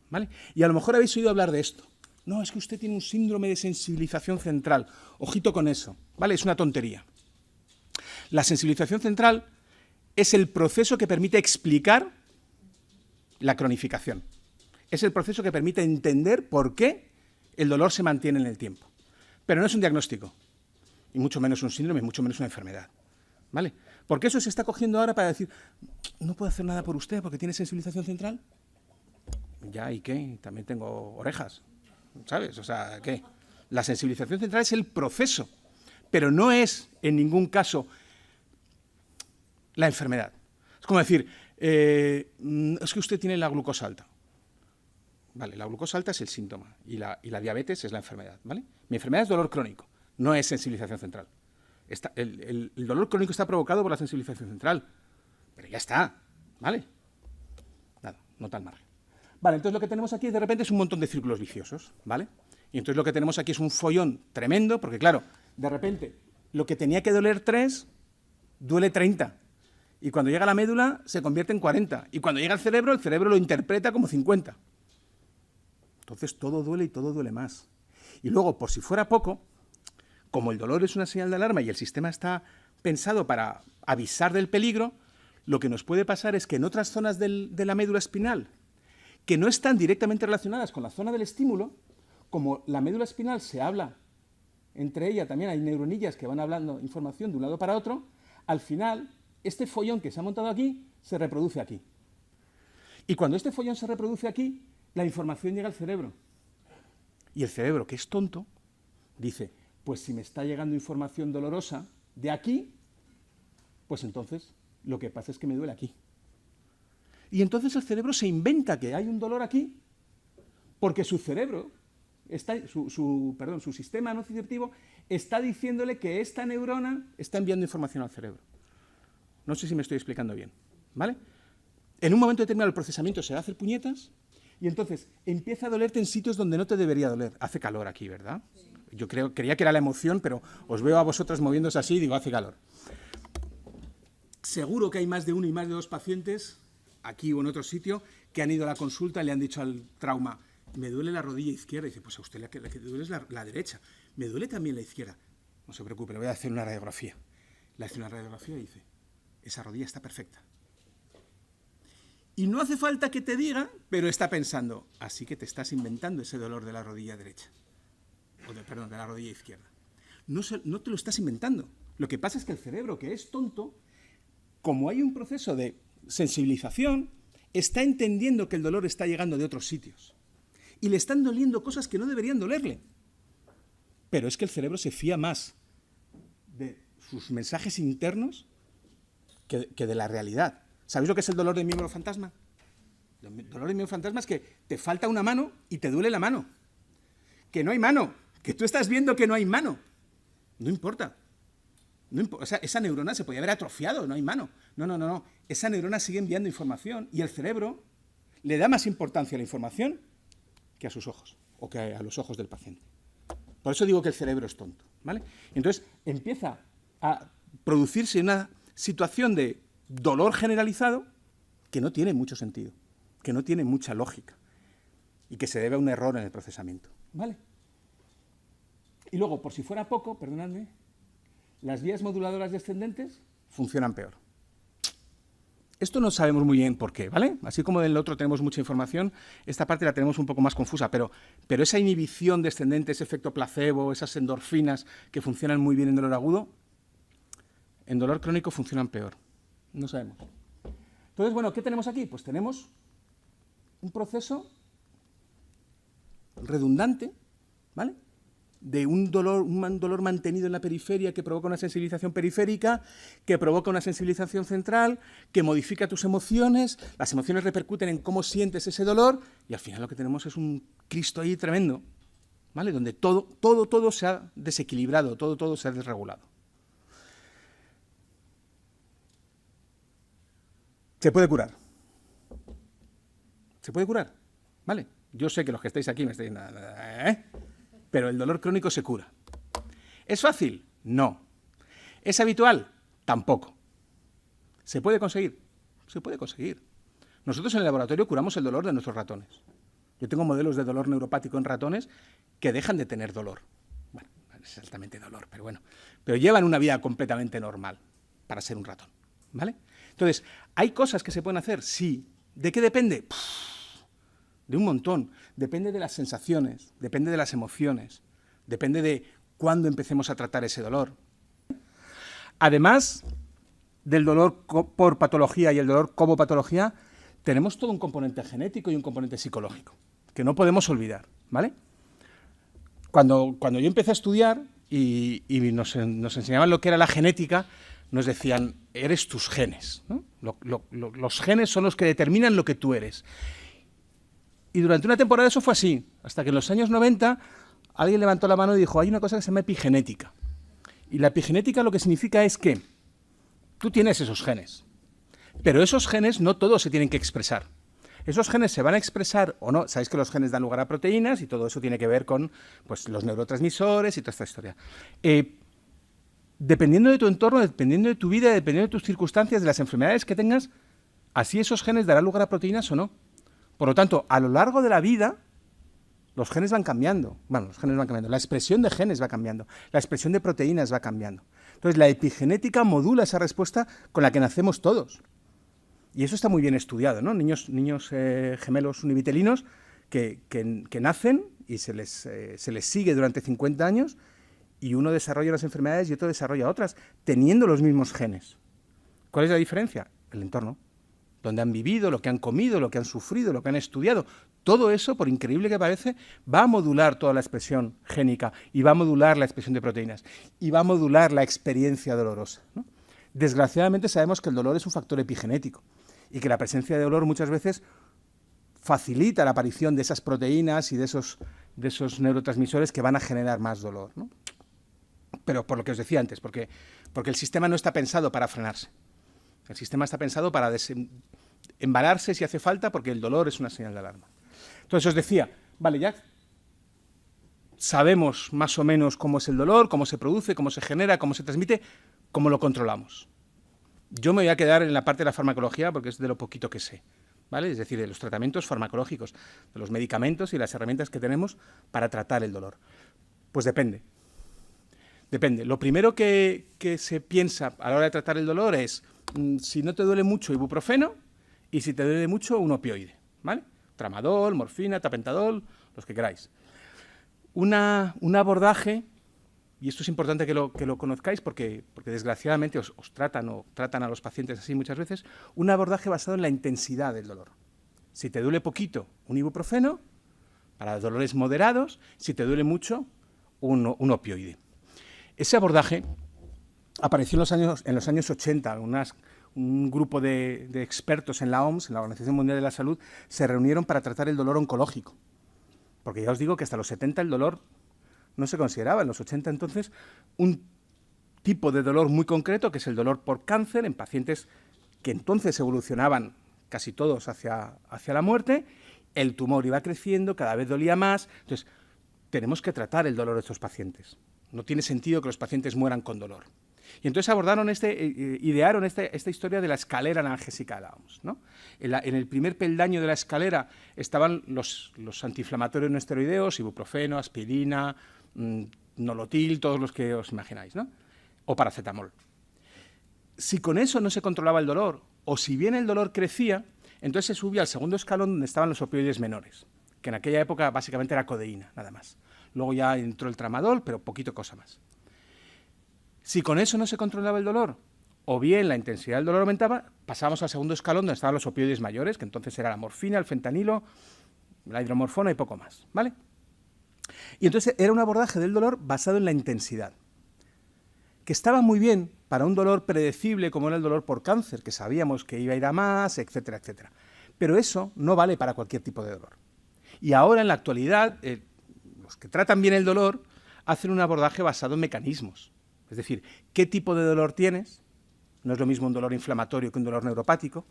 Speaker 1: ¿Vale? Y a lo mejor habéis oído hablar de esto. No, es que usted tiene un síndrome de sensibilización central. Ojito con eso. ¿Vale? Es una tontería. La sensibilización central es el proceso que permite explicar la cronificación. Es el proceso que permite entender por qué el dolor se mantiene en el tiempo. Pero no es un diagnóstico, y mucho menos un síndrome, y mucho menos una enfermedad. ¿Vale? Porque eso se está cogiendo ahora para decir, no puedo hacer nada por usted porque tiene sensibilización central. Ya, ¿y qué? También tengo orejas, ¿sabes? O sea, ¿qué? La sensibilización central es el proceso, pero no es, en ningún caso, la enfermedad. Es como decir, es que usted tiene la glucosa alta. Vale, la glucosa alta es el síntoma y la diabetes es la enfermedad, ¿vale? Mi enfermedad es dolor crónico, no es sensibilización central. El dolor crónico está provocado por la sensibilización central, pero ya está, ¿vale? Nada, no tal margen. Vale, entonces lo que tenemos aquí de repente es un montón de círculos viciosos, ¿vale? Y entonces lo que tenemos aquí es un follón tremendo, porque claro, de repente lo que tenía que doler 3, duele 30. Y cuando llega a la médula se convierte en 40. Y cuando llega al cerebro, el cerebro lo interpreta como 50. Entonces todo duele y todo duele más. Y luego, por si fuera poco, como el dolor es una señal de alarma y el sistema está pensado para avisar del peligro, lo que nos puede pasar es que en otras zonas de la médula espinal, que no están directamente relacionadas con la zona del estímulo, como la médula espinal se habla, entre ella también hay neuronillas que van hablando información de un lado para otro, al final, este follón que se ha montado aquí, se reproduce aquí. Y cuando este follón se reproduce aquí, la información llega al cerebro. Y el cerebro, que es tonto, dice, pues si me está llegando información dolorosa de aquí, pues entonces lo que pasa es que me duele aquí. Y entonces el cerebro se inventa que hay un dolor aquí, porque su cerebro, su sistema nociceptivo, está diciéndole que esta neurona está enviando información al cerebro. No sé si me estoy explicando bien, ¿vale? En un momento determinado el procesamiento se va a hacer puñetas y entonces empieza a dolerte en sitios donde no te debería doler. Hace calor aquí, ¿verdad? Sí. Yo creía que era la emoción, pero os veo a vosotras moviéndose así y digo, hace calor. Seguro que hay más de uno y más de dos pacientes, aquí o en otro sitio, que han ido a la consulta y le han dicho al trauma, me duele la rodilla izquierda. Y dice, pues a usted la que duele es la derecha. Me duele también la izquierda. No se preocupe, le voy a hacer una radiografía. Le hace una radiografía y dice, esa rodilla está perfecta. Y no hace falta que te diga, pero está pensando, así que te estás inventando ese dolor de la rodilla derecha. Perdón, de la rodilla izquierda. No te lo estás inventando. Lo que pasa es que el cerebro, que es tonto, como hay un proceso de sensibilización, está entendiendo que el dolor está llegando de otros sitios. Y le están doliendo cosas que no deberían dolerle. Pero es que el cerebro se fía más de sus mensajes internos que de la realidad. ¿Sabéis lo que es el dolor de miembro fantasma? El dolor de miembro fantasma es que te falta una mano y te duele la mano. Que no hay mano, que tú estás viendo que no hay mano. No importa. O sea, esa neurona se podía haber atrofiado, no hay mano. No. Esa neurona sigue enviando información y el cerebro le da más importancia a la información que a sus ojos o que a los ojos del paciente. Por eso digo que el cerebro es tonto, ¿vale? Entonces empieza a producirse una situación de dolor generalizado que no tiene mucho sentido, que no tiene mucha lógica y que se debe a un error en el procesamiento, ¿vale? Y luego, por si fuera poco, perdonadme, las vías moduladoras descendentes funcionan peor. Esto no sabemos muy bien por qué, ¿vale? Así como en el otro tenemos mucha información, esta parte la tenemos un poco más confusa, pero esa inhibición descendente, ese efecto placebo, esas endorfinas que funcionan muy bien en dolor agudo, en dolor crónico funcionan peor. No sabemos. Entonces, bueno, ¿qué tenemos aquí? Pues tenemos un proceso redundante, ¿vale? de un dolor mantenido en la periferia que provoca una sensibilización periférica, que provoca una sensibilización central, que modifica tus emociones, las emociones repercuten en cómo sientes ese dolor, y al final lo que tenemos es un Cristo ahí tremendo, ¿vale? Donde todo se ha desequilibrado, todo se ha desregulado. Se puede curar. Se puede curar, ¿vale? Yo sé que los que estáis aquí me estáis diciendo, pero el dolor crónico se cura. ¿Es fácil? No. ¿Es habitual? Tampoco. ¿Se puede conseguir? Se puede conseguir. Nosotros en el laboratorio curamos el dolor de nuestros ratones. Yo tengo modelos de dolor neuropático en ratones que dejan de tener dolor. Bueno, no es exactamente dolor, pero bueno. Pero llevan una vida completamente normal para ser un ratón, ¿vale? Entonces, ¿hay cosas que se pueden hacer? Sí. ¿De qué depende? De un montón. Depende de las sensaciones, depende de las emociones, depende de cuándo empecemos a tratar ese dolor. Además del dolor por patología y el dolor como patología, tenemos todo un componente genético y un componente psicológico, que no podemos olvidar, ¿vale? Cuando yo empecé a estudiar y nos enseñaban lo que era la genética, nos decían, eres tus genes, ¿no? Los genes son los que determinan lo que tú eres. Y durante una temporada eso fue así, hasta que en los años 90 alguien levantó la mano y dijo, hay una cosa que se llama epigenética. Y la epigenética lo que significa es que tú tienes esos genes, pero esos genes no todos se tienen que expresar. Esos genes se van a expresar o no. Sabéis que los genes dan lugar a proteínas y todo eso tiene que ver con pues, los neurotransmisores y toda esta historia. Dependiendo de tu entorno, dependiendo de tu vida, dependiendo de tus circunstancias, de las enfermedades que tengas, así esos genes darán lugar a proteínas o no. Por lo tanto, a lo largo de la vida, los genes van cambiando. Bueno, los genes van cambiando. La expresión de genes va cambiando. La expresión de proteínas va cambiando. Entonces, la epigenética modula esa respuesta con la que nacemos todos. Y eso está muy bien estudiado, ¿no? Niños gemelos univitelinos que nacen y se les sigue durante 50 años y uno desarrolla unas enfermedades y otro desarrolla otras, teniendo los mismos genes. ¿Cuál es la diferencia? El entorno. Donde han vivido, lo que han comido, lo que han sufrido, lo que han estudiado. Todo eso, por increíble que parece, va a modular toda la expresión génica y va a modular la expresión de proteínas y va a modular la experiencia dolorosa, ¿no? Desgraciadamente sabemos que el dolor es un factor epigenético y que la presencia de dolor muchas veces facilita la aparición de esas proteínas y de esos neurotransmisores que van a generar más dolor, ¿no? Pero por lo que os decía antes, porque el sistema no está pensado para frenarse. El sistema está pensado para embalarse si hace falta, porque el dolor es una señal de alarma. Entonces os decía, vale, ya sabemos más o menos cómo es el dolor, cómo se produce, cómo se genera, cómo se transmite, cómo lo controlamos. Yo me voy a quedar en la parte de la farmacología porque es de lo poquito que sé, ¿vale? Es decir, de los tratamientos farmacológicos, de los medicamentos y las herramientas que tenemos para tratar el dolor. Pues depende. Depende. Lo primero que se piensa a la hora de tratar el dolor es si no te duele mucho, ibuprofeno, y si te duele mucho, un opioide, ¿vale? Tramadol, morfina, tapentadol, los que queráis. Un abordaje, y esto es importante que lo conozcáis porque desgraciadamente os tratan a los pacientes así muchas veces, un abordaje basado en la intensidad del dolor. Si te duele poquito, un ibuprofeno, para dolores moderados; si te duele mucho, un opioide. Ese abordaje apareció en los años 80, un grupo de expertos en la OMS, en la Organización Mundial de la Salud, se reunieron para tratar el dolor oncológico. Porque ya os digo que hasta los 70 el dolor no se consideraba, en los 80 entonces, un tipo de dolor muy concreto, que es el dolor por cáncer, en pacientes que entonces evolucionaban casi todos hacia la muerte. El tumor iba creciendo, cada vez dolía más. Entonces, tenemos que tratar el dolor de estos pacientes. No tiene sentido que los pacientes mueran con dolor. Y entonces idearon esta historia de la escalera analgésica de la OMS, ¿no? En el primer peldaño de la escalera estaban los antiinflamatorios no esteroideos, ibuprofeno, aspirina, nolotil, todos los que os imagináis, ¿no? O paracetamol. Si con eso no se controlaba el dolor, o si bien el dolor crecía, entonces se subía al segundo escalón donde estaban los opioides menores, que en aquella época básicamente era codeína, nada más. Luego ya entró el tramadol, pero poquito cosa más. Si con eso no se controlaba el dolor, o bien la intensidad del dolor aumentaba, pasábamos al segundo escalón donde estaban los opioides mayores, que entonces era la morfina, el fentanilo, la hidromorfona y poco más, ¿vale? Y entonces era un abordaje del dolor basado en la intensidad, que estaba muy bien para un dolor predecible como era el dolor por cáncer, que sabíamos que iba a ir a más, etcétera, etcétera. Pero eso no vale para cualquier tipo de dolor. Y ahora, en la actualidad, los que tratan bien el dolor hacen un abordaje basado en mecanismos. Es decir, ¿qué tipo de dolor tienes? No es lo mismo un dolor inflamatorio que un dolor neuropático,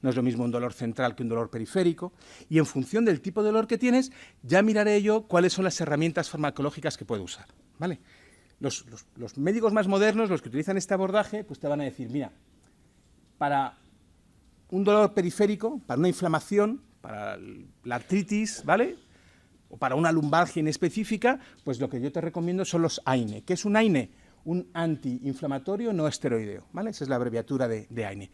Speaker 1: no es lo mismo un dolor central que un dolor periférico, y en función del tipo de dolor que tienes, ya miraré yo cuáles son las herramientas farmacológicas que puedo usar, ¿vale? Los médicos más modernos, los que utilizan este abordaje, pues te van a decir, mira, para un dolor periférico, para una inflamación, para la artritis, ¿vale?, o para una lumbalgia inespecífica, pues lo que yo te recomiendo son los AINE. ¿Qué es un AINE? Un antiinflamatorio no esteroideo, ¿vale? Esa es la abreviatura de AINE.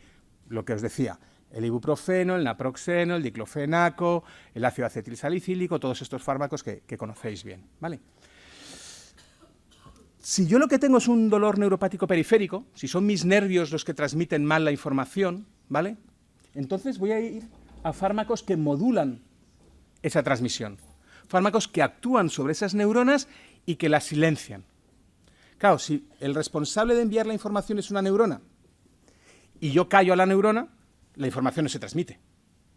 Speaker 1: Lo que os decía, el ibuprofeno, el naproxeno, el diclofenaco, el ácido acetilsalicílico, todos estos fármacos que conocéis bien, ¿vale? Si yo lo que tengo es un dolor neuropático periférico, si son mis nervios los que transmiten mal la información, ¿vale?, entonces voy a ir a fármacos que modulan esa transmisión. Fármacos que actúan sobre esas neuronas y que las silencian. Claro, si el responsable de enviar la información es una neurona y yo callo a la neurona, la información no se transmite,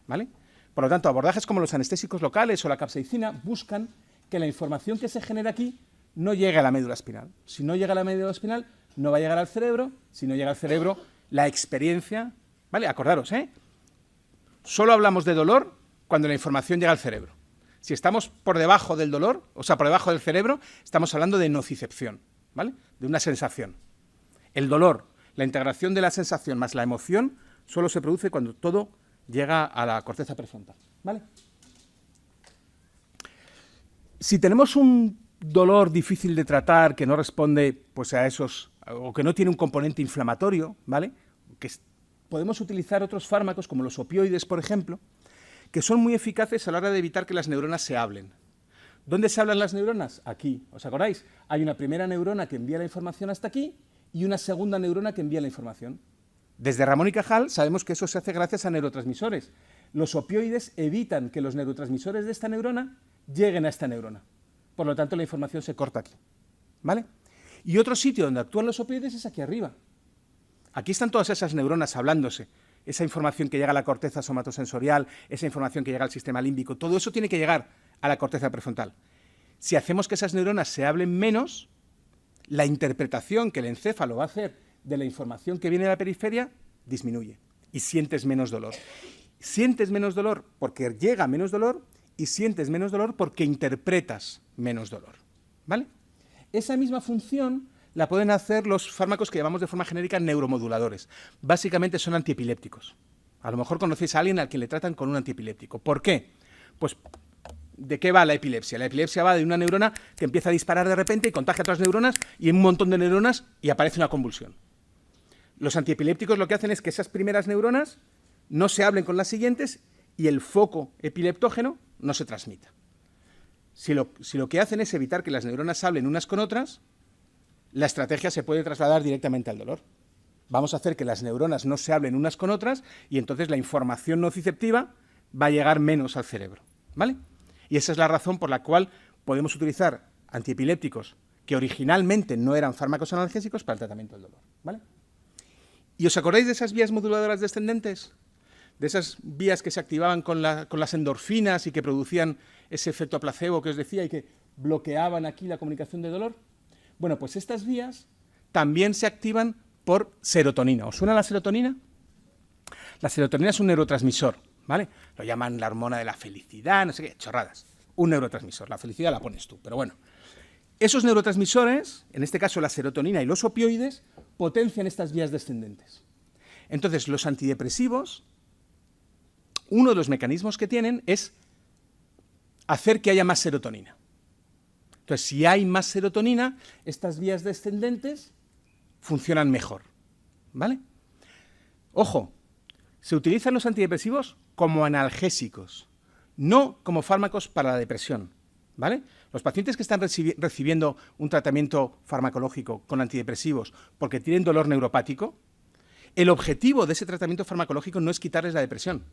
Speaker 1: ¿vale? Por lo tanto, abordajes como los anestésicos locales o la capsaicina buscan que la información que se genera aquí no llegue a la médula espinal. Si no llega a la médula espinal, no va a llegar al cerebro. Si no llega al cerebro, la experiencia... ¿Vale? Acordaros, ¿eh? Solo hablamos de dolor cuando la información llega al cerebro. Si estamos por debajo del dolor, o sea, por debajo del cerebro, estamos hablando de nocicepción, ¿vale? De una sensación. El dolor, la integración de la sensación más la emoción, solo se produce cuando todo llega a la corteza prefrontal, ¿vale? Si tenemos un dolor difícil de tratar que no responde pues, a esos, o que no tiene un componente inflamatorio, ¿vale?, podemos utilizar otros fármacos como los opioides, por ejemplo, que son muy eficaces a la hora de evitar que las neuronas se hablen. ¿Dónde se hablan las neuronas? Aquí. ¿Os acordáis? Hay una primera neurona que envía la información hasta aquí y una segunda neurona que envía la información. Desde Ramón y Cajal sabemos que eso se hace gracias a neurotransmisores. Los opioides evitan que los neurotransmisores de esta neurona lleguen a esta neurona. Por lo tanto, la información se corta aquí, ¿vale? Y otro sitio donde actúan los opioides es aquí arriba. Aquí están todas esas neuronas hablándose. Esa información que llega a la corteza somatosensorial, esa información que llega al sistema límbico, todo eso tiene que llegar a la corteza prefrontal. Si hacemos que esas neuronas se hablen menos, la interpretación que el encéfalo va a hacer de la información que viene de la periferia disminuye y sientes menos dolor. Sientes menos dolor porque llega menos dolor y sientes menos dolor porque interpretas menos dolor, ¿vale? Esa misma función la pueden hacer los fármacos que llamamos de forma genérica neuromoduladores. Básicamente son antiepilépticos. A lo mejor conocéis a alguien al que le tratan con un antiepiléptico. ¿Por qué? Pues, ¿de qué va la epilepsia? La epilepsia va de una neurona que empieza a disparar de repente y contagia a otras neuronas y en un montón de neuronas y aparece una convulsión. Los antiepilépticos lo que hacen es que esas primeras neuronas no se hablen con las siguientes y el foco epileptógeno no se transmita. Si lo que hacen es evitar que las neuronas hablen unas con otras, la estrategia se puede trasladar directamente al dolor. Vamos a hacer que las neuronas no se hablen unas con otras y entonces la información nociceptiva va a llegar menos al cerebro, ¿vale? Y esa es la razón por la cual podemos utilizar antiepilépticos que originalmente no eran fármacos analgésicos para el tratamiento del dolor, ¿vale? ¿Y os acordáis de esas vías moduladoras descendentes? De esas vías que se activaban con las endorfinas y que producían ese efecto placebo que os decía y que bloqueaban aquí la comunicación de dolor. Bueno, pues estas vías también se activan por serotonina. ¿Os suena la serotonina? La serotonina es un neurotransmisor, ¿vale? Lo llaman la hormona de la felicidad, no sé qué, chorradas. Un neurotransmisor, la felicidad la pones tú, pero bueno. Esos neurotransmisores, en este caso la serotonina y los opioides, potencian estas vías descendentes. Entonces, los antidepresivos, uno de los mecanismos que tienen es hacer que haya más serotonina. Entonces, si hay más serotonina, estas vías descendentes funcionan mejor, ¿vale? Ojo, se utilizan los antidepresivos como analgésicos, no como fármacos para la depresión, ¿vale? Los pacientes que están recibiendo un tratamiento farmacológico con antidepresivos porque tienen dolor neuropático, el objetivo de ese tratamiento farmacológico no es quitarles la depresión.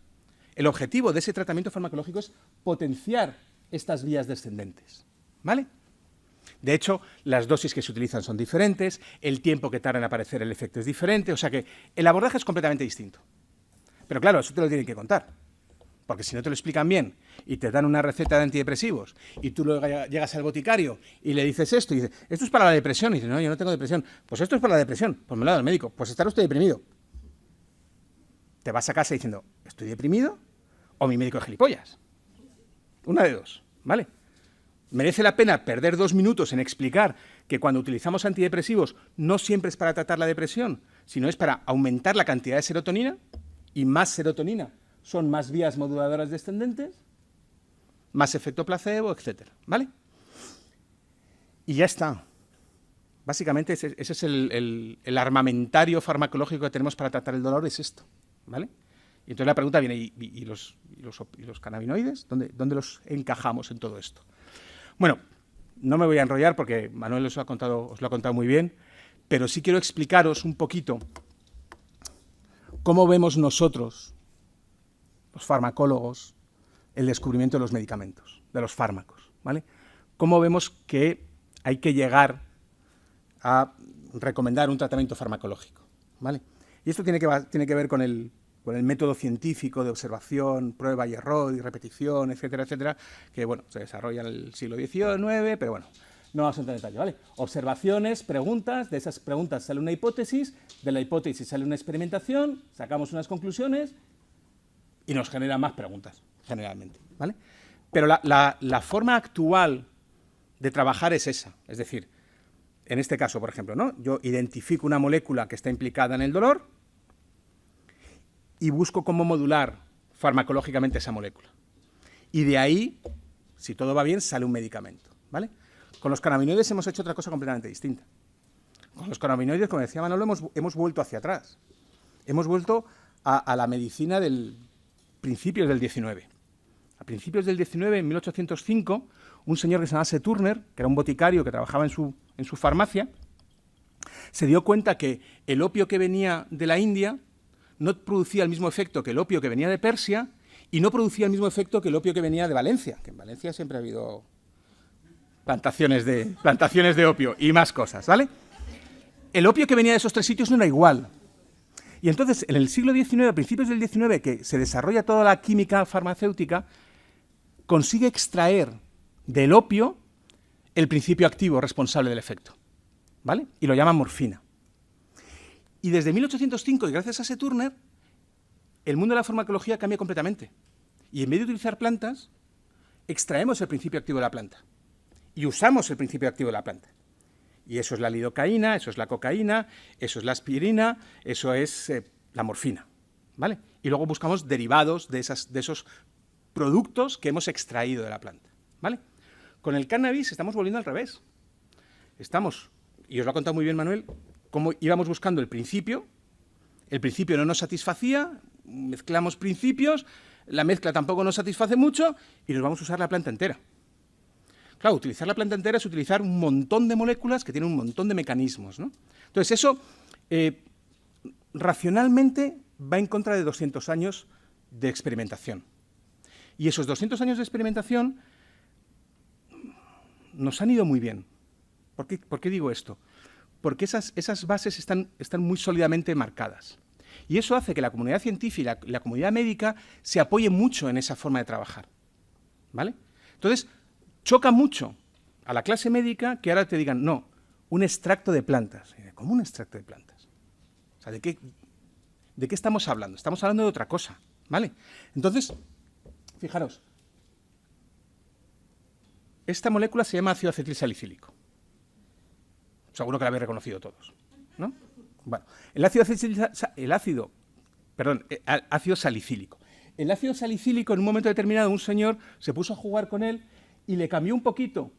Speaker 1: El objetivo de ese tratamiento farmacológico es potenciar estas vías descendentes, ¿vale? De hecho, las dosis que se utilizan son diferentes, el tiempo que tarda en aparecer el efecto es diferente, o sea que el abordaje es completamente distinto. Pero claro, eso te lo tienen que contar, porque si no te lo explican bien y te dan una receta de antidepresivos y tú luego llegas al boticario y le dices esto y dices, esto es para la depresión, y dices, no, yo no tengo depresión, pues esto es para la depresión, pues me lo ha dado el médico, pues estará usted deprimido. Te vas a casa diciendo, ¿estoy deprimido o mi médico es gilipollas? Una de dos, ¿vale? Merece la pena perder 2 minutos en explicar que cuando utilizamos antidepresivos no siempre es para tratar la depresión, sino es para aumentar la cantidad de serotonina, y más serotonina son más vías moduladoras descendentes, más efecto placebo, etcétera, ¿vale? Y ya está. Básicamente ese es el armamentario farmacológico que tenemos para tratar el dolor, es esto, ¿vale? Y entonces la pregunta viene, ¿y los cannabinoides? ¿Dónde los encajamos en todo esto? Bueno, no me voy a enrollar porque Manuel os lo ha contado muy bien, pero sí quiero explicaros un poquito cómo vemos nosotros, los farmacólogos, el descubrimiento de los medicamentos, de los fármacos, ¿vale? Cómo vemos que hay que llegar a recomendar un tratamiento farmacológico, ¿vale? Y esto tiene que ver con el método científico de observación, prueba y error y repetición, etcétera, etcétera, que bueno, se desarrolla en el siglo XIX, pero bueno, no vamos a entrar en detalle, ¿vale? Observaciones, preguntas, de esas preguntas sale una hipótesis, de la hipótesis sale una experimentación, sacamos unas conclusiones y nos genera más preguntas, generalmente, ¿vale? Pero la forma actual de trabajar es esa, es decir, en este caso, por ejemplo, ¿no? Yo identifico una molécula que está implicada en el dolor y busco cómo modular farmacológicamente esa molécula. Y de ahí, si todo va bien, sale un medicamento, ¿vale? Con los cannabinoides hemos hecho otra cosa completamente distinta. Con los cannabinoides, como decía Manolo, hemos vuelto hacia atrás. Hemos vuelto a la medicina del principios del XIX. A principios del XIX, en 1805, un señor que se llamaba Turner, que era un boticario que trabajaba en su farmacia, se dio cuenta que el opio que venía de la India no producía el mismo efecto que el opio que venía de Persia y no producía el mismo efecto que el opio que venía de Valencia, que en Valencia siempre ha habido plantaciones de opio y más cosas, ¿vale? El opio que venía de esos 3 sitios no era igual. Y entonces, en el siglo XIX, a principios del XIX, que se desarrolla toda la química farmacéutica, consigue extraer del opio el principio activo responsable del efecto, ¿vale? Y lo llaman morfina. Y desde 1805, y gracias a Turner, el mundo de la farmacología cambia completamente. Y en vez de utilizar plantas, extraemos el principio activo de la planta. Y usamos el principio activo de la planta. Y eso es la lidocaína, eso es la cocaína, eso es la aspirina, eso es la morfina, ¿vale? Y luego buscamos derivados de esos productos que hemos extraído de la planta, ¿vale? Con el cannabis estamos volviendo al revés. Y os lo ha contado muy bien Manuel, cómo íbamos buscando el principio no nos satisfacía, mezclamos principios, la mezcla tampoco nos satisface mucho y nos vamos a usar la planta entera. Claro, utilizar la planta entera es utilizar un montón de moléculas que tienen un montón de mecanismos, ¿no? Entonces eso, racionalmente, va en contra de 200 años de experimentación. Y esos 200 años de experimentación nos han ido muy bien. ¿Por qué digo esto? Porque esas bases están muy sólidamente marcadas. Y eso hace que la comunidad científica y la comunidad médica se apoye mucho en esa forma de trabajar, ¿vale? Entonces, choca mucho a la clase médica que ahora te digan, no, un extracto de plantas. ¿Cómo un extracto de plantas? O sea, ¿de qué estamos hablando? Estamos hablando de otra cosa, ¿vale? Entonces, fijaros, esta molécula se llama ácido acetilsalicílico. Seguro que la habéis reconocido todos, ¿no? Bueno, ácido salicílico. El ácido salicílico, en un momento determinado, un señor se puso a jugar con él y le cambió un poquito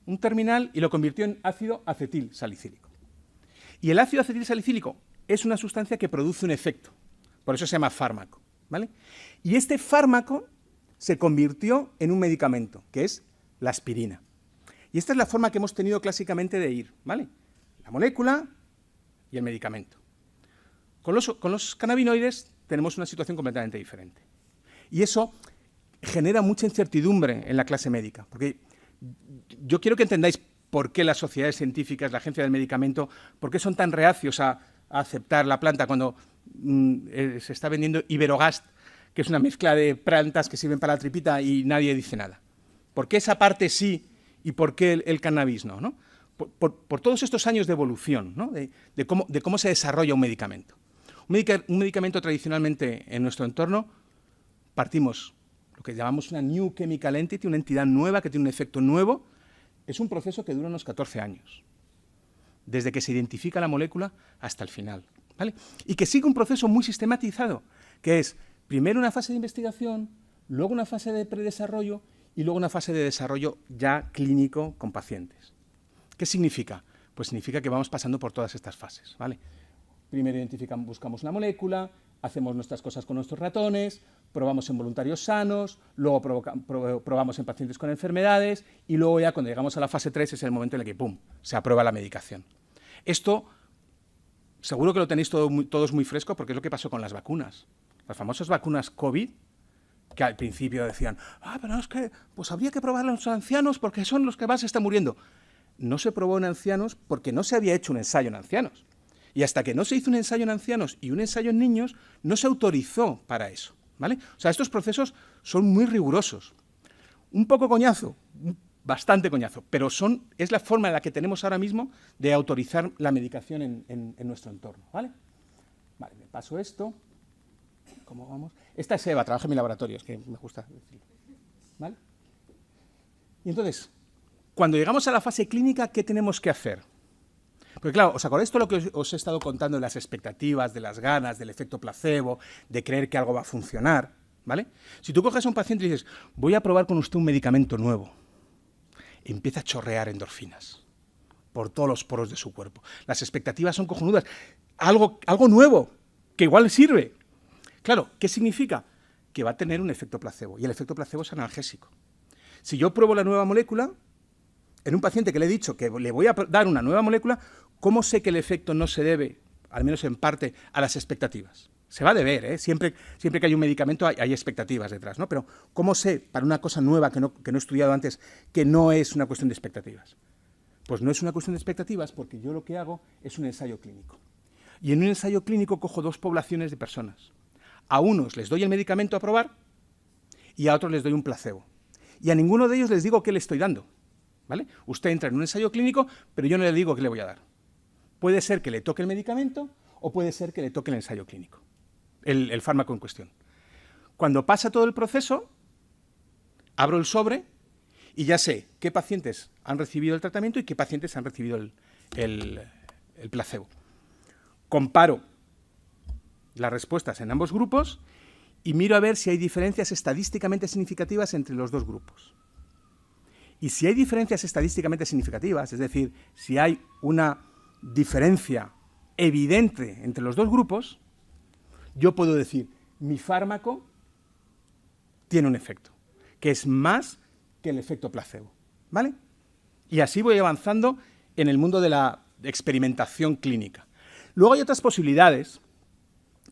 Speaker 1: un terminal y lo convirtió en ácido acetilsalicílico. Y el ácido acetilsalicílico es una sustancia que produce un efecto, por eso se llama fármaco, ¿vale? Y este fármaco se convirtió en un medicamento, que es la aspirina. Y esta es la forma que hemos tenido clásicamente de ir, ¿vale? La molécula y el medicamento. Con los cannabinoides tenemos una situación completamente diferente. Y eso genera mucha incertidumbre en la clase médica, porque yo quiero que entendáis por qué las sociedades científicas, la Agencia del Medicamento, por qué son tan reacios a aceptar la planta cuando se está vendiendo Iberogast, que es una mezcla de plantas que sirven para la tripita y nadie dice nada. ¿Por qué esa parte sí y por qué el cannabis no? ¿No? Por todos estos años de evolución, ¿no? de cómo se desarrolla un medicamento. Un medicamento tradicionalmente en nuestro entorno partimos lo que llamamos una New Chemical Entity, una entidad nueva que tiene un efecto nuevo. Es un proceso que dura unos 14 años, desde que se identifica la molécula hasta el final, ¿vale? Y que sigue un proceso muy sistematizado, que es primero una fase de investigación, luego una fase de predesarrollo y luego una fase de desarrollo ya clínico con pacientes. ¿Qué significa? Pues significa que vamos pasando por todas estas fases, ¿vale? Primero buscamos una molécula, hacemos nuestras cosas con nuestros ratones, probamos en voluntarios sanos, luego probamos en pacientes con enfermedades y luego ya cuando llegamos a la fase 3 es el momento en el que ¡pum!, se aprueba la medicación. Esto seguro que lo tenéis todos muy fresco porque es lo que pasó con las vacunas. Las famosas vacunas COVID, que al principio decían, pero es que pues habría que probarlo en los ancianos porque son los que más se están muriendo. No se probó en ancianos porque no se había hecho un ensayo en ancianos. Y hasta que no se hizo un ensayo en ancianos y un ensayo en niños, no se autorizó para eso, ¿vale? O sea, estos procesos son muy rigurosos. Un poco coñazo, bastante coñazo, pero es la forma en la que tenemos ahora mismo de autorizar la medicación en nuestro entorno, ¿vale? Vale, me paso esto. ¿Cómo vamos? Esta es Eva, trabaja en mi laboratorio, es que me gusta decirlo, ¿vale? Y entonces, cuando llegamos a la fase clínica, ¿qué tenemos que hacer? Porque claro, ¿os acordáis todo lo que os he estado contando de las expectativas, de las ganas, del efecto placebo, de creer que algo va a funcionar, ¿vale? Si tú coges a un paciente y dices, voy a probar con usted un medicamento nuevo, empieza a chorrear endorfinas por todos los poros de su cuerpo. Las expectativas son cojonudas. Algo nuevo, que igual sirve. Claro, ¿qué significa? Que va a tener un efecto placebo, y el efecto placebo es analgésico. Si yo pruebo la nueva molécula, en un paciente que le he dicho que le voy a dar una nueva molécula, ¿cómo sé que el efecto no se debe, al menos en parte, a las expectativas? Se va a deber, ¿eh? Siempre que hay un medicamento hay expectativas detrás, ¿no? Pero ¿cómo sé, para una cosa nueva que no he estudiado antes, que no es una cuestión de expectativas? Pues no es una cuestión de expectativas porque yo lo que hago es un ensayo clínico. Y en un ensayo clínico cojo dos poblaciones de personas. A unos les doy el medicamento a probar y a otros les doy un placebo. Y a ninguno de ellos les digo qué le estoy dando, ¿vale? Usted entra en un ensayo clínico, pero yo no le digo qué le voy a dar. Puede ser que le toque el medicamento o puede ser que le toque el ensayo clínico, el fármaco en cuestión. Cuando pasa todo el proceso, abro el sobre y ya sé qué pacientes han recibido el tratamiento y qué pacientes han recibido el placebo. Comparo las respuestas en ambos grupos y miro a ver si hay diferencias estadísticamente significativas entre los dos grupos. Y si hay diferencias estadísticamente significativas, es decir, si hay una diferencia evidente entre los dos grupos, yo puedo decir, mi fármaco tiene un efecto, que es más que el efecto placebo, ¿vale? Y así voy avanzando en el mundo de la experimentación clínica. Luego hay otras posibilidades,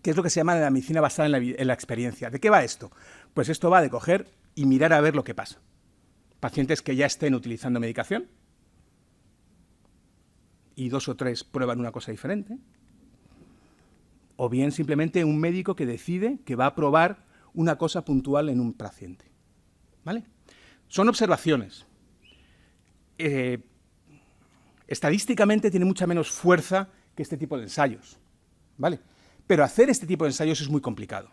Speaker 1: que es lo que se llama la medicina basada en la experiencia. ¿De qué va esto? Pues esto va de coger y mirar a ver lo que pasa. Pacientes que ya estén utilizando medicación y 2 o 3 prueban una cosa diferente. O bien simplemente un médico que decide que va a probar una cosa puntual en un paciente, ¿vale? Son observaciones. Estadísticamente tiene mucha menos fuerza que este tipo de ensayos, ¿vale? Pero hacer este tipo de ensayos es muy complicado,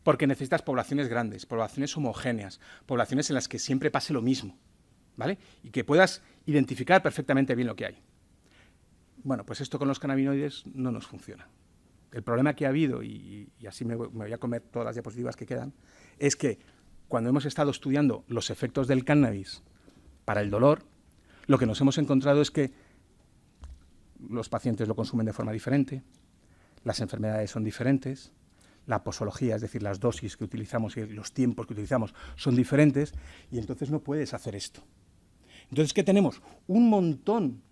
Speaker 1: porque necesitas poblaciones grandes, poblaciones homogéneas, poblaciones en las que siempre pase lo mismo, ¿vale? Y que puedas identificar perfectamente bien lo que hay. Bueno, pues esto con los cannabinoides no nos funciona. El problema que ha habido, y así me voy a comer todas las diapositivas que quedan, es que cuando hemos estado estudiando los efectos del cannabis para el dolor, lo que nos hemos encontrado es que los pacientes lo consumen de forma diferente, las enfermedades son diferentes, la posología, es decir, las dosis que utilizamos y los tiempos que utilizamos son diferentes, y entonces no puedes hacer esto. Entonces, ¿qué tenemos? Un montón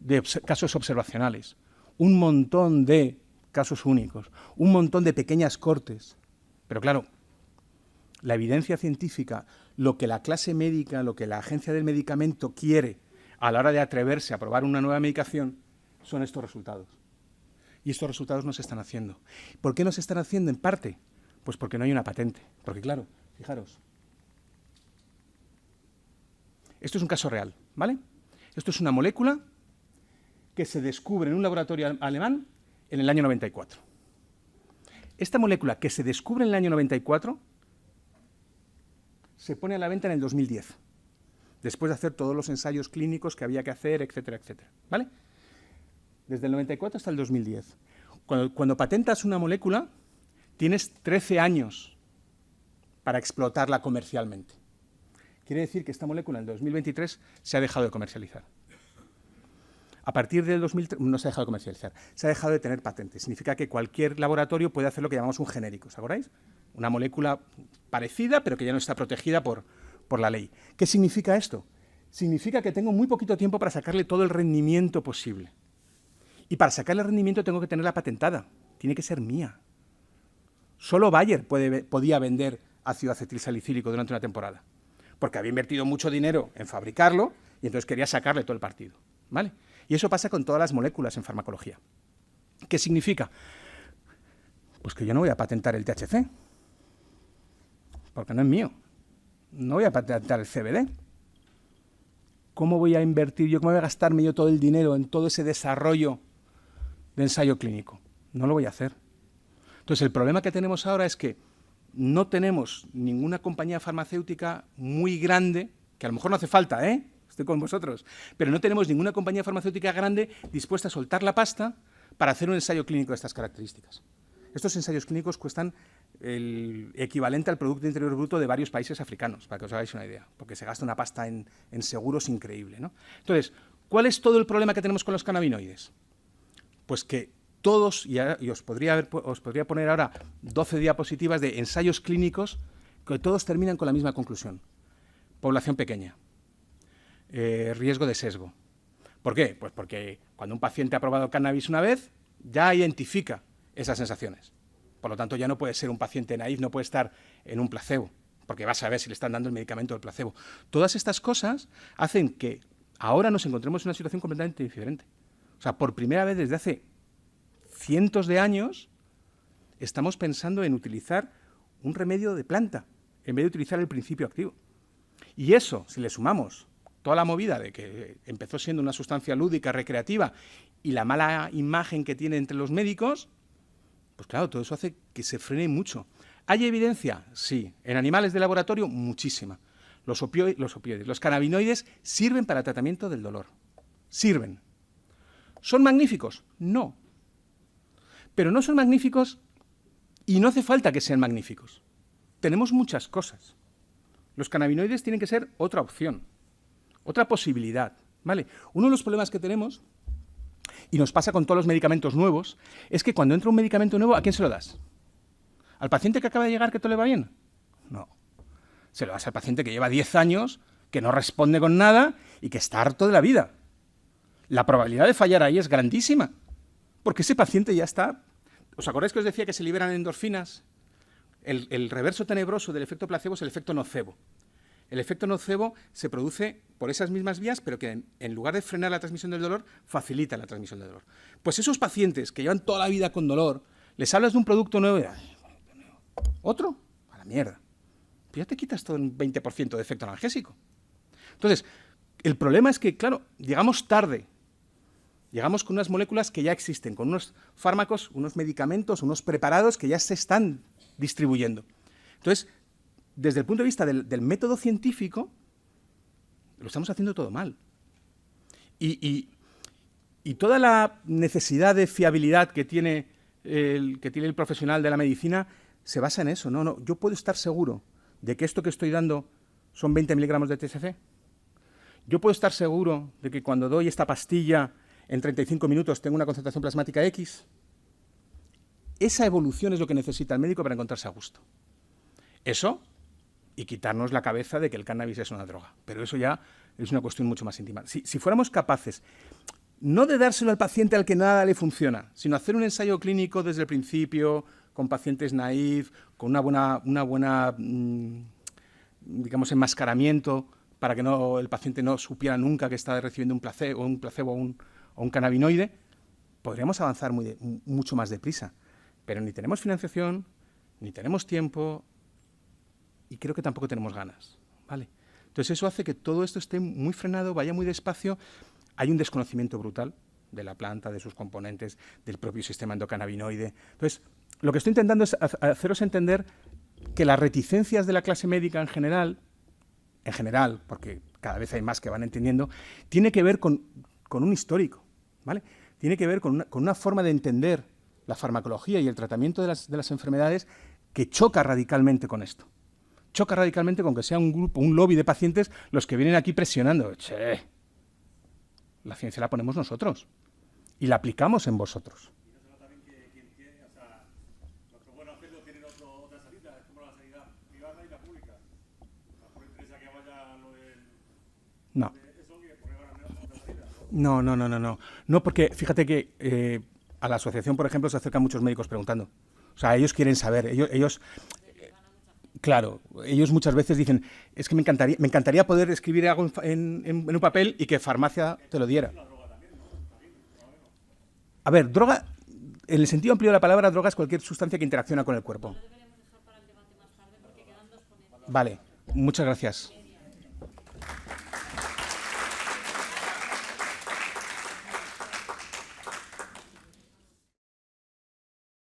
Speaker 1: de casos observacionales, un montón de casos únicos, un montón de pequeñas cortes. Pero claro, la evidencia científica, lo que la clase médica, lo que la agencia del medicamento quiere a la hora de atreverse a probar una nueva medicación, son estos resultados. Y estos resultados no se están haciendo. ¿Por qué no se están haciendo? En parte, pues porque no hay una patente. Porque claro, fijaros, esto es un caso real, ¿vale? Esto es una molécula que se descubre en un laboratorio alemán en el año 94. Esta molécula que se descubre en el año 94 se pone a la venta en el 2010, después de hacer todos los ensayos clínicos que había que hacer, etcétera, etcétera, ¿vale? Desde el 94 hasta el 2010. Cuando patentas una molécula, tienes 13 años para explotarla comercialmente. Quiere decir que esta molécula en el 2023 se ha dejado de comercializar. A partir del 2003 no se ha dejado de comercializar, se ha dejado de tener patentes. Significa que cualquier laboratorio puede hacer lo que llamamos un genérico, ¿os acordáis? Una molécula parecida, pero que ya no está protegida por la ley. ¿Qué significa esto? Significa que tengo muy poquito tiempo para sacarle todo el rendimiento posible. Y para sacarle el rendimiento tengo que tenerla patentada. Tiene que ser mía. Solo Bayer podía vender ácido acetilsalicílico durante una temporada, porque había invertido mucho dinero en fabricarlo y entonces quería sacarle todo el partido, ¿vale? Y eso pasa con todas las moléculas en farmacología. ¿Qué significa? Pues que yo no voy a patentar el THC, porque no es mío. No voy a patentar el CBD. ¿Cómo voy a invertir yo, cómo voy a gastarme yo todo el dinero en todo ese desarrollo de ensayo clínico? No lo voy a hacer. Entonces, el problema que tenemos ahora es que no tenemos ninguna compañía farmacéutica muy grande, que a lo mejor no hace falta, estoy con vosotros, pero no tenemos ninguna compañía farmacéutica grande dispuesta a soltar la pasta para hacer un ensayo clínico de estas características. Estos ensayos clínicos cuestan el equivalente al Producto Interior Bruto de varios países africanos, para que os hagáis una idea, porque se gasta una pasta en seguros increíble, ¿no? Entonces, ¿cuál es todo el problema que tenemos con los cannabinoides? Pues que todos, y os podría poner ahora 12 diapositivas de ensayos clínicos que todos terminan con la misma conclusión. Población pequeña, riesgo de sesgo. ¿Por qué? Pues porque cuando un paciente ha probado cannabis una vez, ya identifica esas sensaciones. Por lo tanto, ya no puede ser un paciente naïf, no puede estar en un placebo, porque va a saber si le están dando el medicamento del placebo. Todas estas cosas hacen que ahora nos encontremos en una situación completamente diferente. O sea, por primera vez desde hace cientos de años estamos pensando en utilizar un remedio de planta en vez de utilizar el principio activo. Y eso, si le sumamos toda la movida de que empezó siendo una sustancia lúdica, recreativa, y la mala imagen que tiene entre los médicos, pues claro, todo eso hace que se frene mucho. ¿Hay evidencia? Sí. En animales de laboratorio, muchísima. Los opioides, los cannabinoides sirven para el tratamiento del dolor. Sirven. ¿Son magníficos? No. Pero no son magníficos y no hace falta que sean magníficos. Tenemos muchas cosas. Los cannabinoides tienen que ser otra opción, otra posibilidad, ¿vale? Uno de los problemas que tenemos, y nos pasa con todos los medicamentos nuevos, es que cuando entra un medicamento nuevo, ¿a quién se lo das? ¿Al paciente que acaba de llegar que todo le va bien? No. Se lo das al paciente que lleva 10 años, que no responde con nada y que está harto de la vida. La probabilidad de fallar ahí es grandísima, porque ese paciente ya está... ¿Os acordáis que os decía que se liberan endorfinas? El reverso tenebroso del efecto placebo es el efecto nocebo. El efecto nocebo se produce por esas mismas vías, pero que en lugar de frenar la transmisión del dolor, facilita la transmisión del dolor. Pues esos pacientes que llevan toda la vida con dolor, les hablas de un producto nuevo y ¿otro? A la mierda. Pues ya te quitas todo un 20% de efecto analgésico. Entonces, el problema es que, claro, llegamos tarde. Llegamos con unas moléculas que ya existen, con unos fármacos, unos medicamentos, unos preparados que ya se están distribuyendo. Entonces, desde el punto de vista del método científico, lo estamos haciendo todo mal. Y toda la necesidad de fiabilidad que tiene el profesional de la medicina se basa en eso. No, yo puedo estar seguro de que esto que estoy dando son 20 miligramos de THC. Yo puedo estar seguro de que cuando doy esta pastilla en 35 minutos tengo una concentración plasmática X. Esa evolución es lo que necesita el médico para encontrarse a gusto. Eso y quitarnos la cabeza de que el cannabis es una droga. Pero eso ya es una cuestión mucho más íntima. Si fuéramos capaces, no de dárselo al paciente al que nada le funciona, sino hacer un ensayo clínico desde el principio, con pacientes naïf, con una buena digamos, enmascaramiento para que el paciente no supiera nunca que está recibiendo un placebo o un cannabinoide, podríamos avanzar mucho más deprisa. Pero ni tenemos financiación, ni tenemos tiempo y creo que tampoco tenemos ganas, ¿vale? Entonces eso hace que todo esto esté muy frenado, vaya muy despacio. Hay un desconocimiento brutal de la planta, de sus componentes, del propio sistema endocannabinoide. Entonces, lo que estoy intentando es haceros entender que las reticencias de la clase médica en general, porque cada vez hay más que van entendiendo, tiene que ver con un histórico, ¿vale? Tiene que ver con una forma de entender la farmacología y el tratamiento de las enfermedades que choca radicalmente con esto. Choca radicalmente con que sea un grupo, un lobby de pacientes los que vienen aquí presionando. Che, la ciencia la ponemos nosotros y la aplicamos en vosotros.
Speaker 2: Y no se nota también que quien tiene, o sea, los que pueden hacerlo tienen otra salida, es como la sanidad privada y la pública. La por empresa que vaya lo del...
Speaker 1: No.
Speaker 2: Eso, porque van a tener otra salida.
Speaker 1: No. No, porque fíjate que a la asociación, por ejemplo, se acercan muchos médicos preguntando. O sea, ellos quieren saber, claro, ellos muchas veces dicen, es que me encantaría poder escribir algo en un papel y que farmacia te lo diera. A ver, droga, en el sentido amplio de la palabra, droga es cualquier sustancia que interacciona con el cuerpo. Vale, muchas gracias.